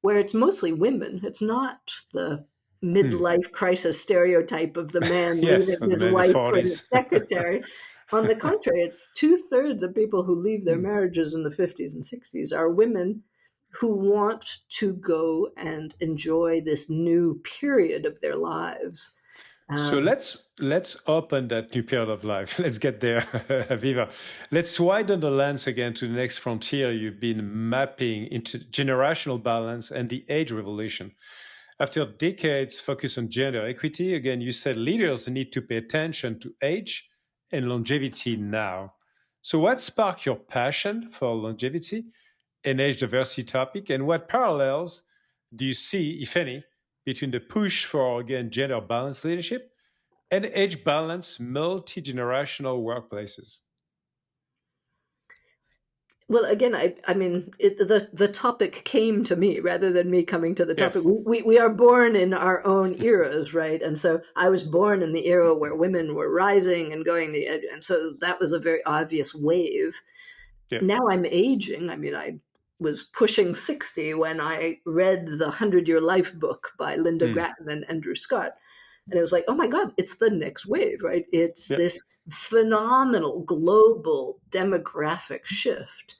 where it's mostly women. It's not the midlife crisis stereotype of the man leaving his wife for his secretary. On the contrary, it's 2/3 of people who leave their marriages in the 50s and 60s are women who want to go and enjoy this new period of their lives. So let's open that new period of life. Let's get there, Aviva. Let's widen the lens again to the next frontier you've been mapping into generational balance and the age revolution. After decades focused on gender equity, again, you said leaders need to pay attention to age and longevity now. So what sparked your passion for longevity and age diversity topic, and what parallels do you see, if any, between the push for, again, gender balanced leadership and age balanced multi-generational workplaces? Well, again, I mean, the topic came to me rather than me coming to the topic. Yes. We are born in our own eras, right? And so I was born in the era where women were rising and going the edge, and so that was a very obvious wave. Yeah. Now I'm aging. I mean, I was pushing 60 when I read the 100-Year Life book by Linda Grattan and Andrew Scott. And it was like, oh my God, it's the next wave, right? It's this phenomenal global demographic shift,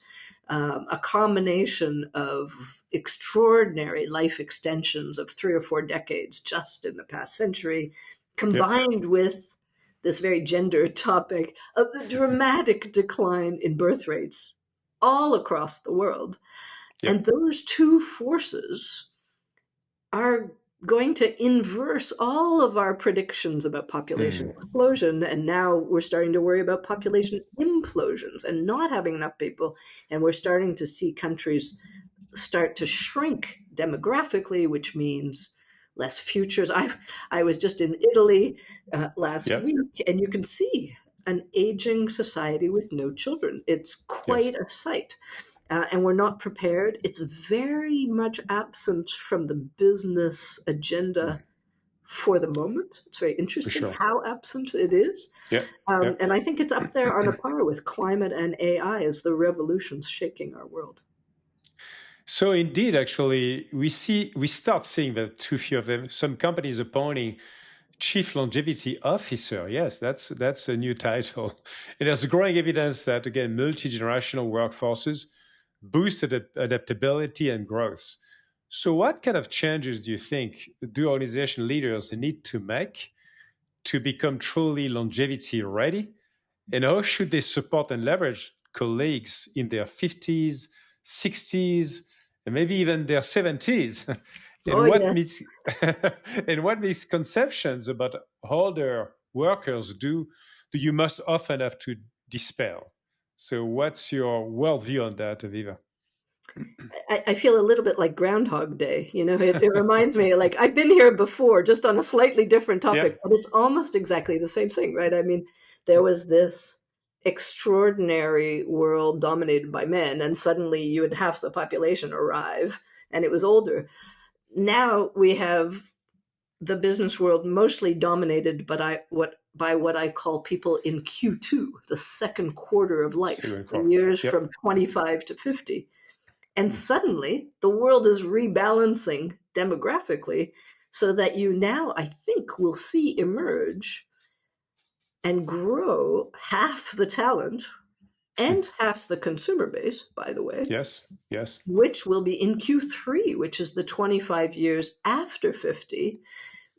a combination of extraordinary life extensions of 3 or 4 decades just in the past century, combined with this very gender topic of the dramatic decline in birth rates all across the world. And those two forces are going to inverse all of our predictions about population explosion. And now we're starting to worry about population implosions and not having enough people. And we're starting to see countries start to shrink demographically, which means less futures. I was just in Italy last week, and you can see an aging society with no children. It's quite a sight. And we're not prepared. It's very much absent from the business agenda for the moment. It's very interesting how absent it is. And I think it's up there on a par with climate and AI as the revolutions shaking our world. So indeed, actually, we start seeing that too few of them. Some companies appointing Chief Longevity Officer. Yes, that's a new title. And there's growing evidence that, again, multi-generational workforces boost adaptability and growth. So what kind of changes do you think do organization leaders need to make to become truly longevity ready? And how should they support and leverage colleagues in their 50s, 60s, and maybe even their 70s? And what misconceptions about older workers do you most often have to dispel? So what's your worldview on that, Aviva? I feel a little bit like Groundhog Day. You know, it reminds me, like, I've been here before, just on a slightly different topic, but it's almost exactly the same thing, right? I mean, there was this extraordinary world dominated by men, and suddenly you had half the population arrive, and it was older. Now we have the business world mostly dominated by what I call people in Q2, the second quarter of life, the years from 25 to 50. And suddenly the world is rebalancing demographically so that you now, I think, will see emerge and grow half the talent and half the consumer base, by the way. Yes. Which will be in Q3, which is the 25 years after 50,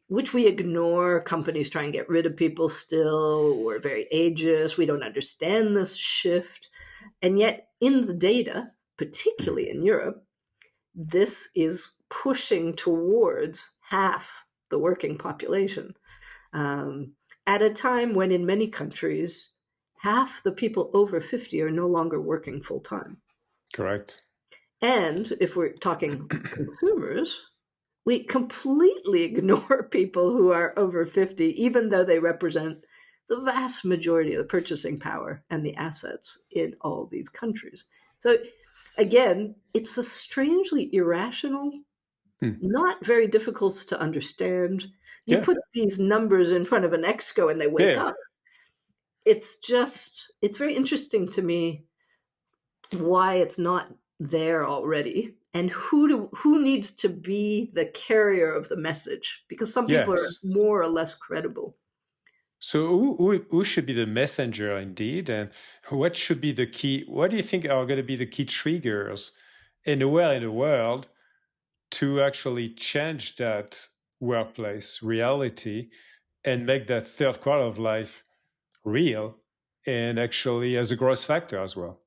which we ignore. Companies try and get rid of people still. We're very ageist. We don't understand this shift. And yet in the data, particularly in Europe, this is pushing towards half the working population at a time when in many countries, half the people over 50 are no longer working full time. Correct. And if we're talking consumers, we completely ignore people who are over 50, even though they represent the vast majority of the purchasing power and the assets in all these countries. So again, it's a strangely irrational, not very difficult to understand. You put these numbers in front of an exco and they wake up. It's very interesting to me why it's not there already, and who needs to be the carrier of the message, because some people are more or less credible. So who should be the messenger indeed, and what should be the key? What do you think are going to be the key triggers anywhere in the world to actually change that workplace reality and make that third quarter of life real and actually as a growth factor as well?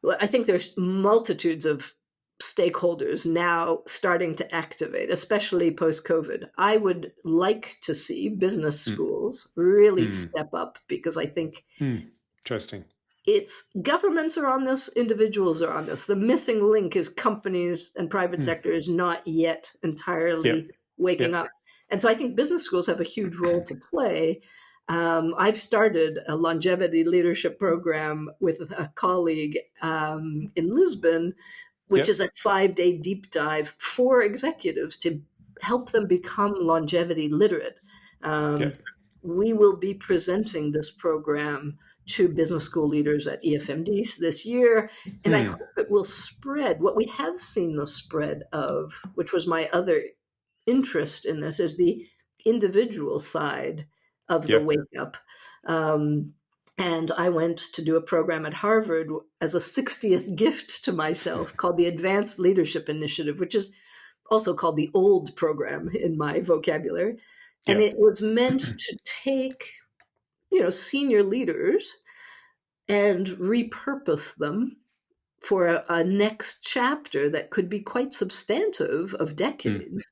Well, I think there's multitudes of stakeholders now starting to activate, especially post-COVID. I would like to see business Mm. schools really Mm. step up because I think Interesting. it's governments are on this, individuals are on this. The missing link is companies and private sector is not yet entirely Yep. waking up. Yep. And so I think business schools have a huge role to play. I've started a longevity leadership program with a colleague in Lisbon, which is Yep. a 5-day deep dive for executives to help them become longevity literate. Um, Yep. we will be presenting this program to business school leaders at EFMD this year, and I hope it will spread. What we have seen the spread of, which was my other interest in this, is the individual side of the Yep. wake up. And I went to do a program at Harvard as a 60th gift to myself called the Advanced Leadership Initiative, which is also called the old program in my vocabulary. And Yep. it was meant to take, senior leaders and repurpose them for a next chapter that could be quite substantive of decades.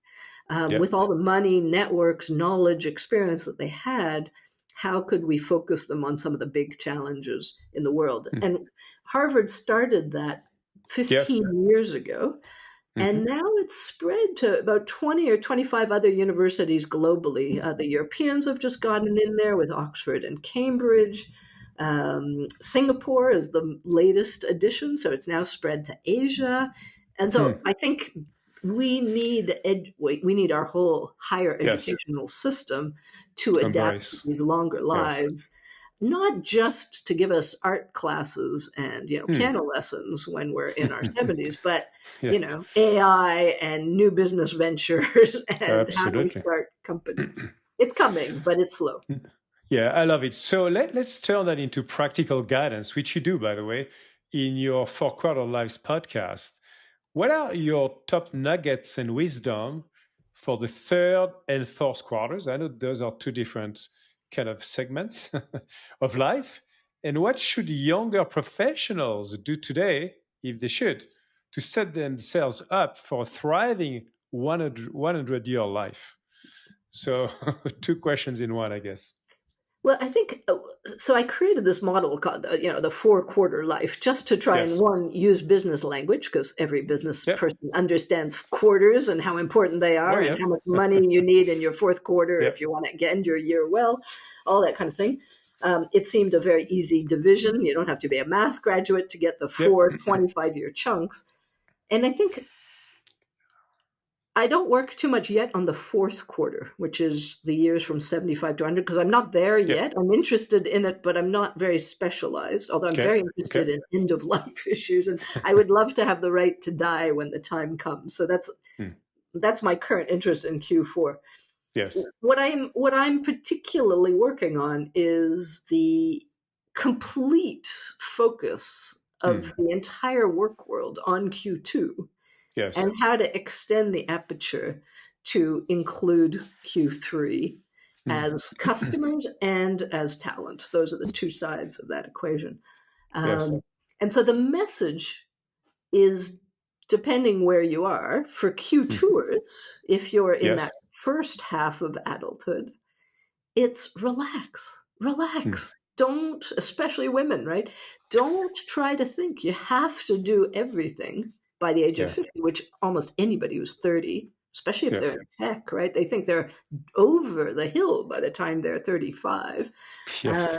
With Yep. all the money, networks, knowledge, experience that they had, how could we focus them on some of the big challenges in the world? And Harvard started that Yes. 15 years ago. And now it's spread to about 20 or 25 other universities globally. The Europeans have just gotten in there with Oxford and Cambridge. Singapore is the latest addition, so it's now spread to Asia. And so I think we need our whole higher Yes. educational system to To adapt to embrace. these longer Yes. lives, not just to give us art classes and piano lessons when we're in our 70s, but Yeah. AI and new business ventures and how do we Absolutely. start companies. It's coming, but it's slow. Yeah, I love it. So let's turn that into practical guidance, which you do, by the way, in your Four Quarter Lives podcast. What are your top nuggets and wisdom for the third and fourth quarters? I know those are two different kind of segments of life. And what should younger professionals do today, if they should, to set themselves up for a thriving 100-year life? So, two questions in one, I guess. Well, I think so. I created this model called, the 4-quarter life, just to try and Yes. use business language, because every business Yep. person understands quarters and how important they Oh, are, and yeah. how much money you need in your fourth quarter if Yep. you want to end your year well, all that kind of thing. It seemed a very easy division. You don't have to be a math graduate to get the Yep. 4 25-year chunks. And I think I don't work too much yet on the fourth quarter, which is the years from 75 to 100, because I'm not there Yep. yet. I'm interested in it, but I'm not very specialized, although I'm Okay. very interested Okay. in end of life issues. And I would love to have the right to die when the time comes. So that's my current interest in Q4. Yes. What I'm particularly working on is the complete focus of the entire work world on Q2 Yes. and how to extend the aperture to include Q3 as customers and as talent. Those are the two sides of that equation. Yes. And so the message is, depending where you are, for Q2ers, if you're in Yes. that first half of adulthood, it's relax, relax. Don't, especially women, right? Don't try to think you have to do everything by the age of Yeah. 50, which almost anybody who's 30, especially if Yeah. they're in tech, right? They think they're over the hill by the time they're 35. Yes.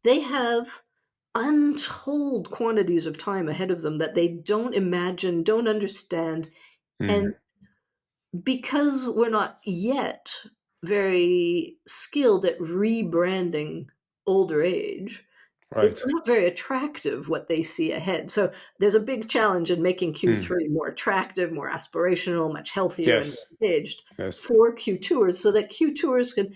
They have untold quantities of time ahead of them that they don't imagine, don't understand. And because we're not yet very skilled at rebranding older age, it's Right. not very attractive what they see ahead. So there's a big challenge in making Q3 more attractive, more aspirational, much healthier and Yes. more engaged Yes. for Q2ers, so that Q2ers can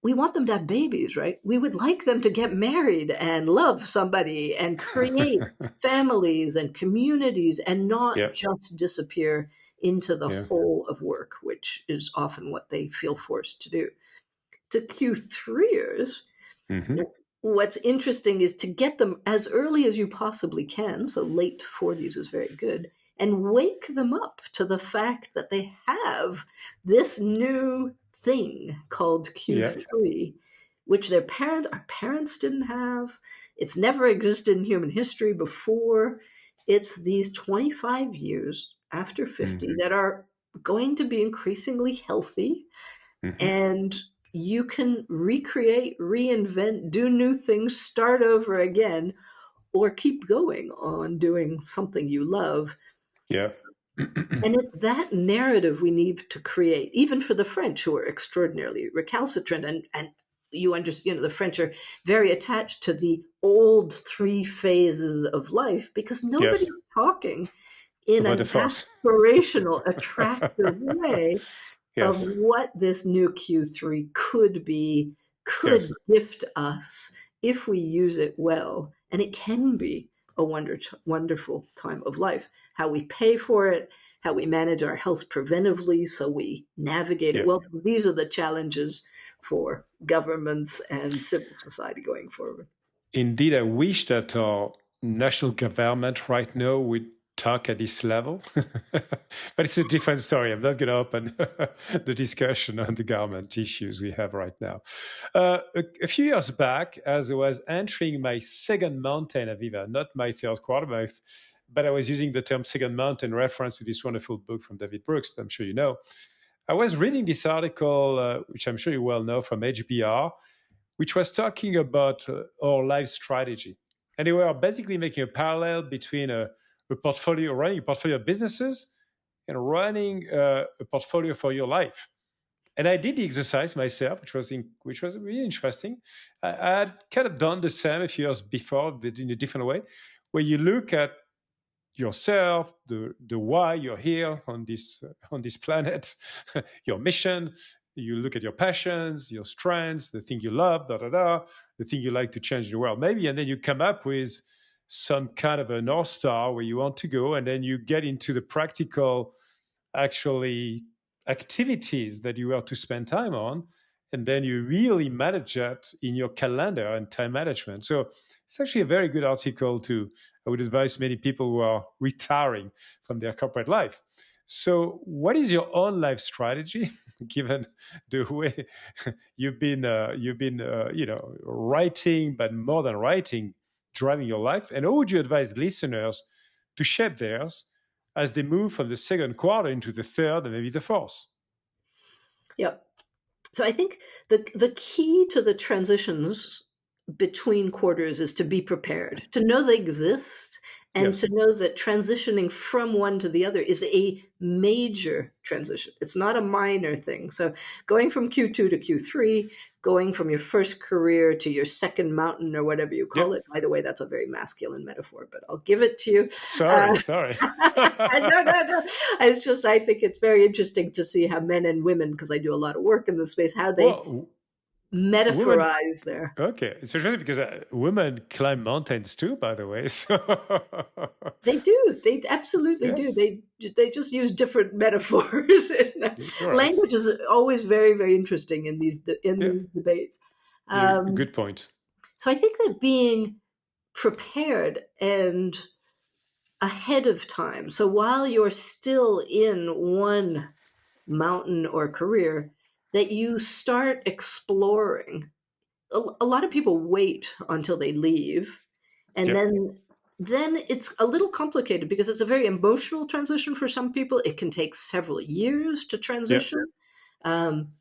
we want them to have babies, right? We would like them to get married and love somebody and create families and communities and not Yeah. just disappear into the Yeah. hole of work, which is often what they feel forced to do. To Q3ers, Hmm. what's interesting is to get them as early as you possibly can, so late 40s is very good, and wake them up to the fact that they have this new thing called Yeah. Q3, which our parents didn't have. It's never existed in human history before. It's these 25 years after 50 Hmm. that are going to be increasingly healthy, Hmm. and you can recreate, reinvent, do new things, start over again, or keep going on doing something you love. Yeah. And it's that narrative we need to create, even for the French, who are extraordinarily recalcitrant. And you understand, the French are very attached to the old three phases of life because nobody's Yes. talking in About the an force. aspirational, attractive way of Yes. what this new Q3 could be, could Yes. gift us if we use it well. And it can be a wonderful time of life. How we pay for it, how we manage our health preventively so we navigate it Yeah. well. These are the challenges for governments and civil society going forward. Indeed, I wish that our national government right now would talk at this level. But it's a different story. I'm not going to open the discussion on the government issues we have right now. A few years back, as I was entering my second mountain, Avivah, not my third quarter, but I was using the term second mountain in reference to this wonderful book from David Brooks, that I'm sure you know. I was reading this article, which I'm sure you well know, from HBR, which was talking about our life strategy. And they were basically making a parallel between running a portfolio of businesses and running a portfolio for your life. And I did the exercise myself, which was really interesting. I had kind of done the same a few years before, but in a different way, where you look at yourself, the why you're here on this planet, your mission. You look at your passions, your strengths, the thing you love, the thing you like to change the world, maybe, and then you come up with some kind of a north star where you want to go, and then you get into the practical, actually activities that you are to spend time on, and then you really manage that in your calendar and time management. So it's actually a very good article to I would advise many people who are retiring from their corporate life. So what is your own life strategy given the way you've been writing, but more than writing, driving your life, and how would you advise listeners to shape theirs as they move from the second quarter into the third and maybe the fourth? Yep. So I think the key to the transitions between quarters is to be prepared, to know they exist, and to Yes. know that transitioning from one to the other is a major transition. It's not a minor thing. So going from Q2 to Q3, going from your first career to your second mountain or whatever you call Yep. it. By the way, that's a very masculine metaphor, but I'll give it to you. Sorry. Sorry. No. It's just, I think it's very interesting to see how men and women, because I do a lot of work in this space, how they Well, women. metaphorize their. Okay, it's interesting because women climb mountains too, by the way. So They do. They absolutely do. yes, They just use different metaphors. you're right. Language is always very, very interesting in Yeah, these debates. good point. So I think that being prepared and ahead of time. So while you're still in one mountain or career, that you start exploring. A lot of people wait until they leave, and Yep. then it's a little complicated because it's a very emotional transition for some people. It can take several years to Yep. transition. Um,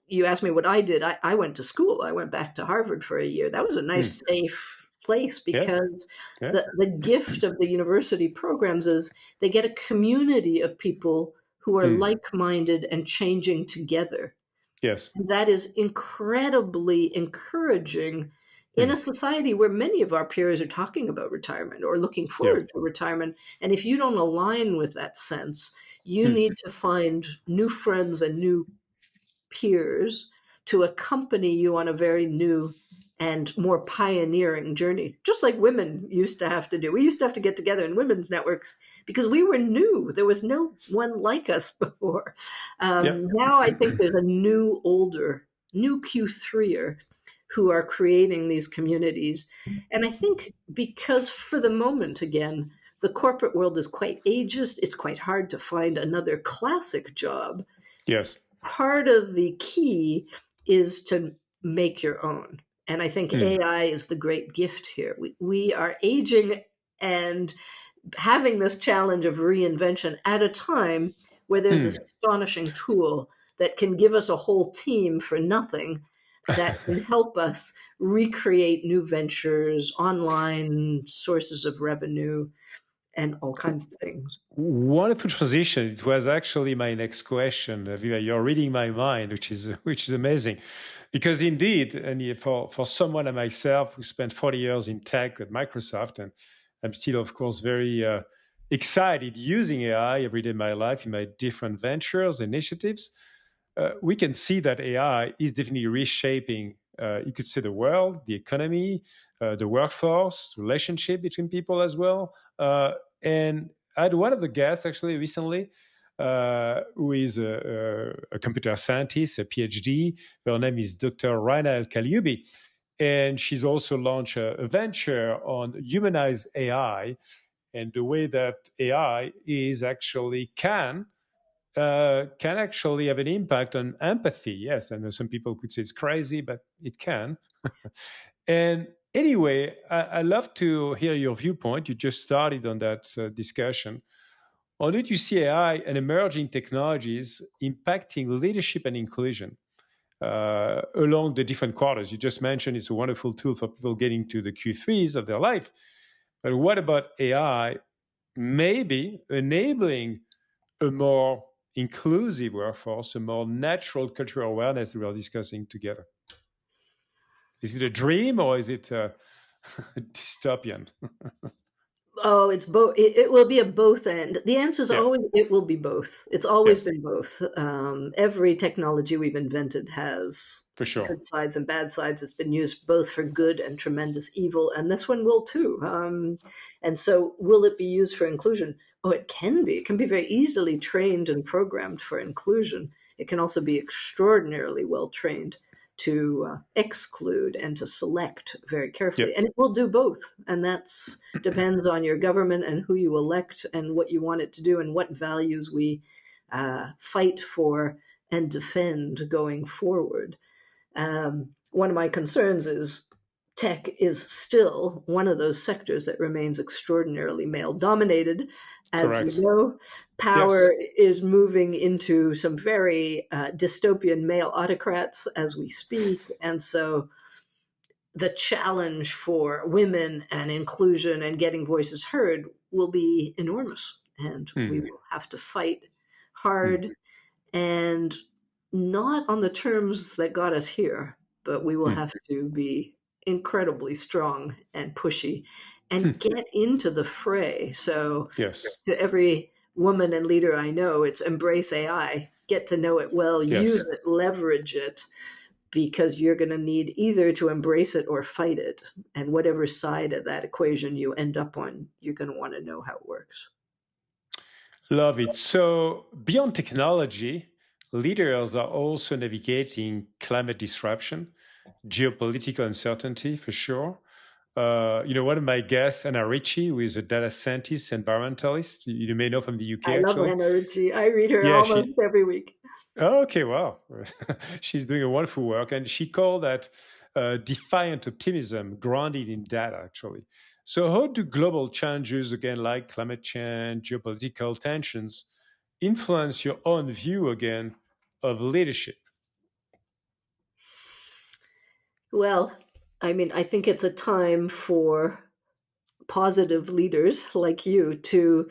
you asked me what I did. I went to school. I went back to Harvard for a year. That was a Mm. nice, safe place Yeah. because Yeah. the gift of the university programs is they get a community of people who are Mm. like-minded and changing together. Yes. And that is incredibly encouraging in a Mm. society where many of our peers are talking about retirement or looking Yeah. forward to retirement. And if you don't align with that sense, you Mm. need to find new friends and new peers to accompany you on a very new and more pioneering journey, just like women used to have to do. We used to have to get together in women's networks because we were new. There was no one like us before. Yep. Now I think there's a new Q3er who are creating these communities. And I think because for the moment, again, the corporate world is quite ageist, it's quite hard to find another classic job. Yes. Part of the key is to make your own. And I think AI is the great gift here. We are aging and having this challenge of reinvention at a time where there's this astonishing tool that can give us a whole team for nothing that can help us recreate new ventures, online sources of revenue, and all kinds of things. Wonderful transition. It was actually my next question. Avivah, you're reading my mind, which is amazing, because indeed, and for someone like myself who spent 40 years in tech at Microsoft, and I'm still, of course, very excited using AI every day in my life in my different ventures, initiatives. We can see that AI is definitely reshaping. You could say the world, the economy, the workforce, relationship between people as well. And I had one of the guests actually recently who is a computer scientist, a PhD. Her name is Dr. Raina El-Kalyubi. And she's also launched a venture on humanized AI and the way that AI is actually can actually have an impact on empathy. Yes, I know some people could say it's crazy, but it can. And anyway, I love to hear your viewpoint. You just started on that discussion. How did you see AI and emerging technologies impacting leadership and inclusion along the different quarters? You just mentioned it's a wonderful tool for people getting to the Q3s of their life. But what about AI maybe enabling a more inclusive workforce, a more natural cultural awareness that we are discussing together? Is it a dream or is it dystopian? Oh, it's both. It will be a both end. The answer is Yeah, always it will be both. It's always yes, been both. Every technology we've invented has for sure. good sides and bad sides. It's been used both for good and tremendous evil, and this one will too. And so, will it be used for inclusion? Oh, it can be. It can be very easily trained and programmed for inclusion. It can also be extraordinarily well trained to exclude and to select very carefully. Yep. And it will do both. And that's depends on your government and who you elect and what you want it to do and what values we fight for and defend going forward. One of my concerns is tech is still one of those sectors that remains extraordinarily male dominated. As you Correct. know, Yes. power is moving into some very dystopian male autocrats as we speak. And so the challenge for women and inclusion and getting voices heard will be enormous. And we will have to fight hard and not on the terms that got us here, but we will have to be incredibly strong and pushy and get into the fray. So, Yes. to every woman and leader I know, it's embrace AI, get to know it well, use Yes. it, leverage it, because you're going to need either to embrace it or fight it. And whatever side of that equation you end up on, you're going to want to know how it works. Love it. So beyond technology, leaders are also navigating climate disruption, geopolitical uncertainty for sure. One of my guests, Anna Ritchie, who is a data scientist, environmentalist, you may know from the UK I love actually. Anna Ritchie. I read her Yeah, almost every week. okay, wow. She's doing a wonderful work. And she called that defiant optimism grounded in data, actually. So, how do global challenges, again, like climate change, geopolitical tensions, influence your own view, again, of leadership? Well, I mean, I think it's a time for positive leaders like you to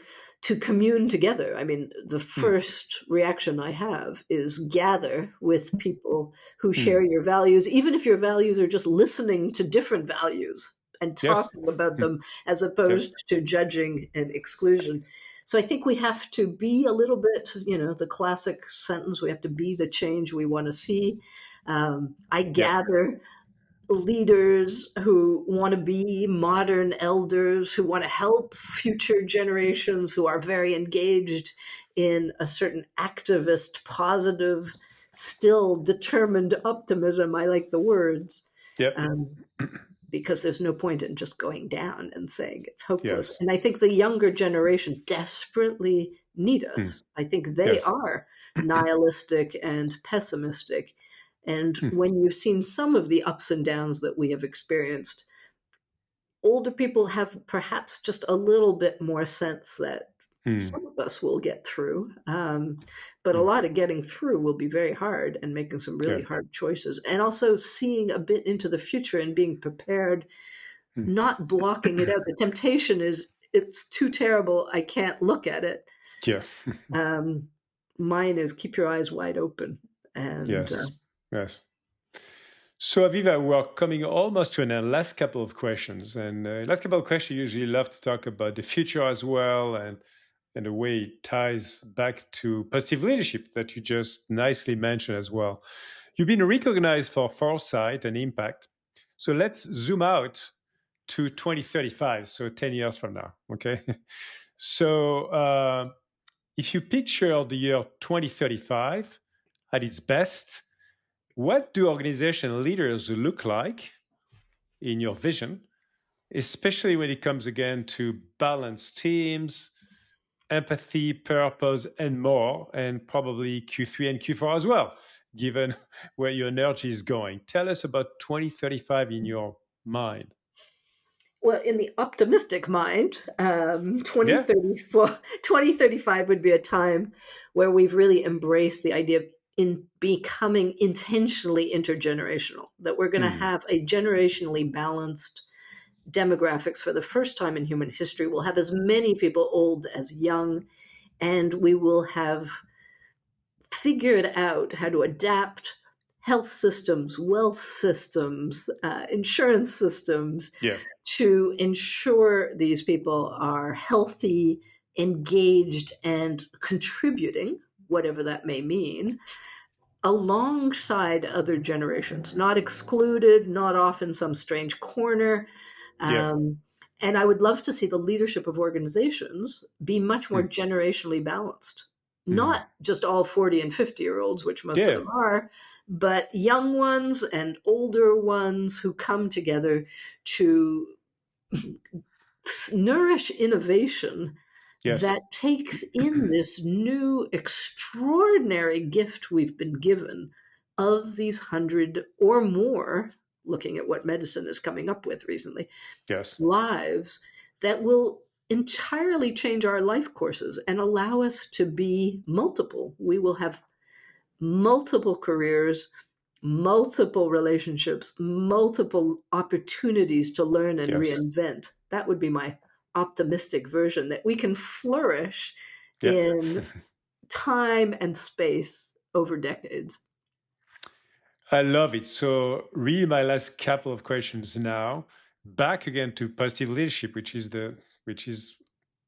commune together. I mean, the Mm, first reaction I have is gather with people who share mm, your values, even if your values are just listening to different values and yes, talking about mm, them as yes, opposed to judging and exclusion. So I think we have to be a little bit, the classic sentence, we have to be the change we want to see. I gather leaders who want to be modern elders, who want to help future generations, who are very engaged in a certain activist, positive, still determined optimism. I like the words. Yep. Because there's no point in just going down and saying it's hopeless. Yes. And I think the younger generation desperately need Mm. us. I think they Yes. are nihilistic and pessimistic. And Mm. when you've seen some of the ups and downs that we have experienced, older people have perhaps just a little bit more sense that some of us will get through. But a lot of getting through will be very hard and making some really Yeah. hard choices. And also seeing a bit into the future and being prepared, not blocking it out. The temptation is it's too terrible. I can't look at it. Yeah. Mine is keep your eyes wide open. And Yes. Yes. So, Aviva, we're coming almost to an end. Last couple of questions. And last couple of questions, usually love to talk about the future as well and the way it ties back to positive leadership that you just nicely mentioned as well. You've been recognized for foresight and impact. So let's zoom out to 2035, so 10 years from now, okay? So if you picture the year 2035 at its best, what do organization leaders look like in your vision, especially when it comes again to balanced teams, empathy, purpose, and more, and probably Q3 and Q4 as well, given where your energy is going? Tell us about 2035 in your mind. well, in the optimistic mind, Yeah. 2035 would be a time where we've really embraced the idea of in becoming intentionally intergenerational, that we're going to have a generationally balanced demographics for the first time in human history. We'll have as many people old as young, and we will have figured out how to adapt health systems, wealth systems, insurance systems Yeah. to ensure these people are healthy, engaged, and contributing, whatever that may mean, alongside other generations, not excluded, not off in some strange corner. Yeah. And I would love to see the leadership of organizations be much more generationally balanced. Not just all 40 and 50-year-olds, which most of Yeah. them are, but young ones and older ones who come together to nourish innovation Yes. that takes in this new extraordinary gift we've been given of these 100 or more, looking at what medicine is coming up with recently, Yes. lives that will entirely change our life courses and allow us to be multiple. We will have multiple careers, multiple relationships, multiple opportunities to learn and Yes. reinvent. That would be my optimistic version, that we can flourish Yeah. in time and space over decades. I love it. So, really, my last couple of questions now. Back again to positive leadership, which is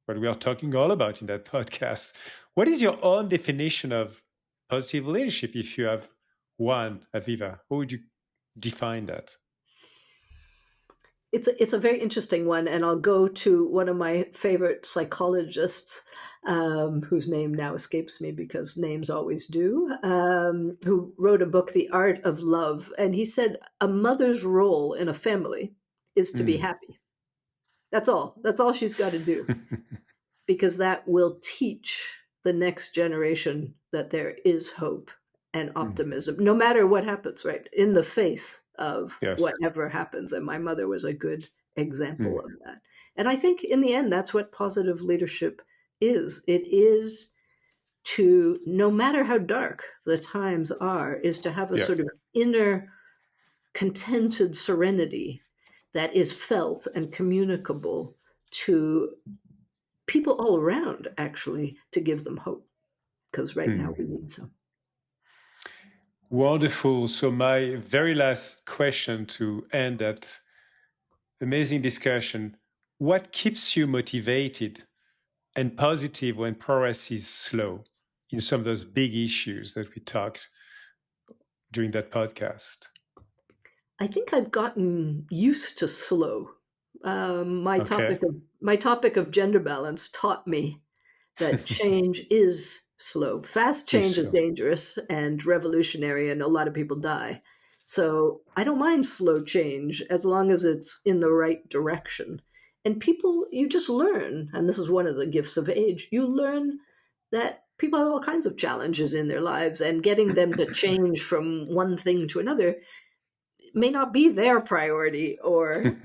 what we are talking all about in that podcast. What is your own definition of positive leadership, if you have one, Aviva? How would you define that? It's a very interesting one, and I'll go to one of my favorite psychologists, whose name now escapes me because names always do, who wrote a book, The Art of Love. And he said a mother's role in a family is to be happy. That's all. That's all she's got to do, because that will teach the next generation that there is hope and optimism, no matter what happens, right? In the face of Yes. whatever happens. And my mother was a good example of that. And I think in the end, that's what positive leadership is. It is to, no matter how dark the times are, is to have a sort of inner contented serenity that is felt and communicable to people all around, actually, to give them hope, because right now we need some. Wonderful. So, my very last question to end that amazing discussion: what keeps you motivated and positive when progress is slow in some of those big issues that we talked? during that podcast? I think I've gotten used to slow. My Okay. topic of gender balance taught me that change is slow. Fast Is change is so. dangerous and revolutionary, and a lot of people die. So I don't mind slow change as long as it's in the right direction. And people, you just learn, and this is one of the gifts of age, you learn that people have all kinds of challenges in their lives, and getting them to change from one thing to another may not be their priority, or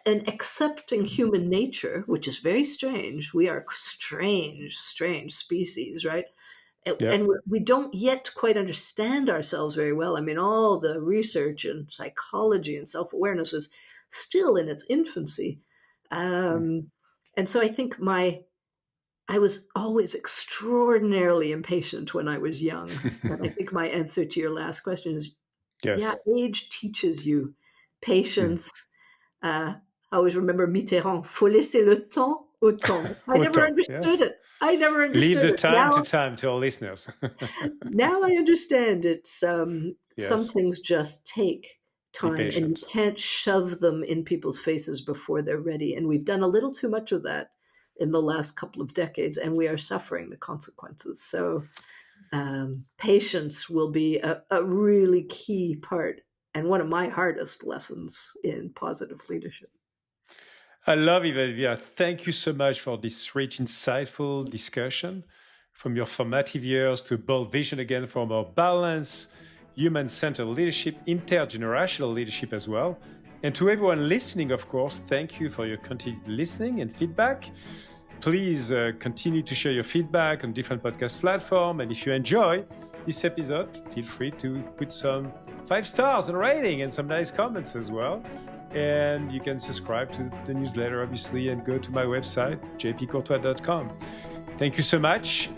and accepting human nature, which is very strange. We are strange species, right? Yeah. And we don't yet quite understand ourselves very well. I mean, all the research and psychology and self-awareness is still in its infancy. Um, and so I think I was always extraordinarily impatient when I was young. And I think my answer to your last question is, yeah, Yes. age teaches you Mm. patience. I always remember Mitterrand, faut laisser le temps au temps. I never Autant. understood Yes. it. I never Leave understood the it. time to time to our listeners. Now I understand it's some Yes. things just take Be time, and you patient. can't shove them in people's faces before they're ready. And we've done a little too much of that in the last couple of decades, and we are suffering the consequences. So patience will be a really key part and one of my hardest lessons in positive leadership. I love it, Avivah. Thank you so much for this rich, insightful discussion. From your formative years to a bold vision again for more balanced, human-centered leadership, intergenerational leadership as well. And to everyone listening, of course, thank you for your continued listening and feedback. Please continue to share your feedback on different podcast platforms. And if you enjoy this episode, feel free to put some 5 stars and rating and some nice comments as well. And you can subscribe to the newsletter, obviously, and go to my website, jpcourtois.com. Thank you so much.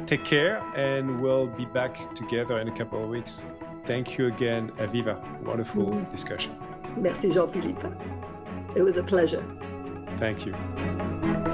Take care, and we'll be back together in a couple of weeks. Thank you again, Avivah. Wonderful discussion. Merci, Jean-Philippe. It was a pleasure. Thank you.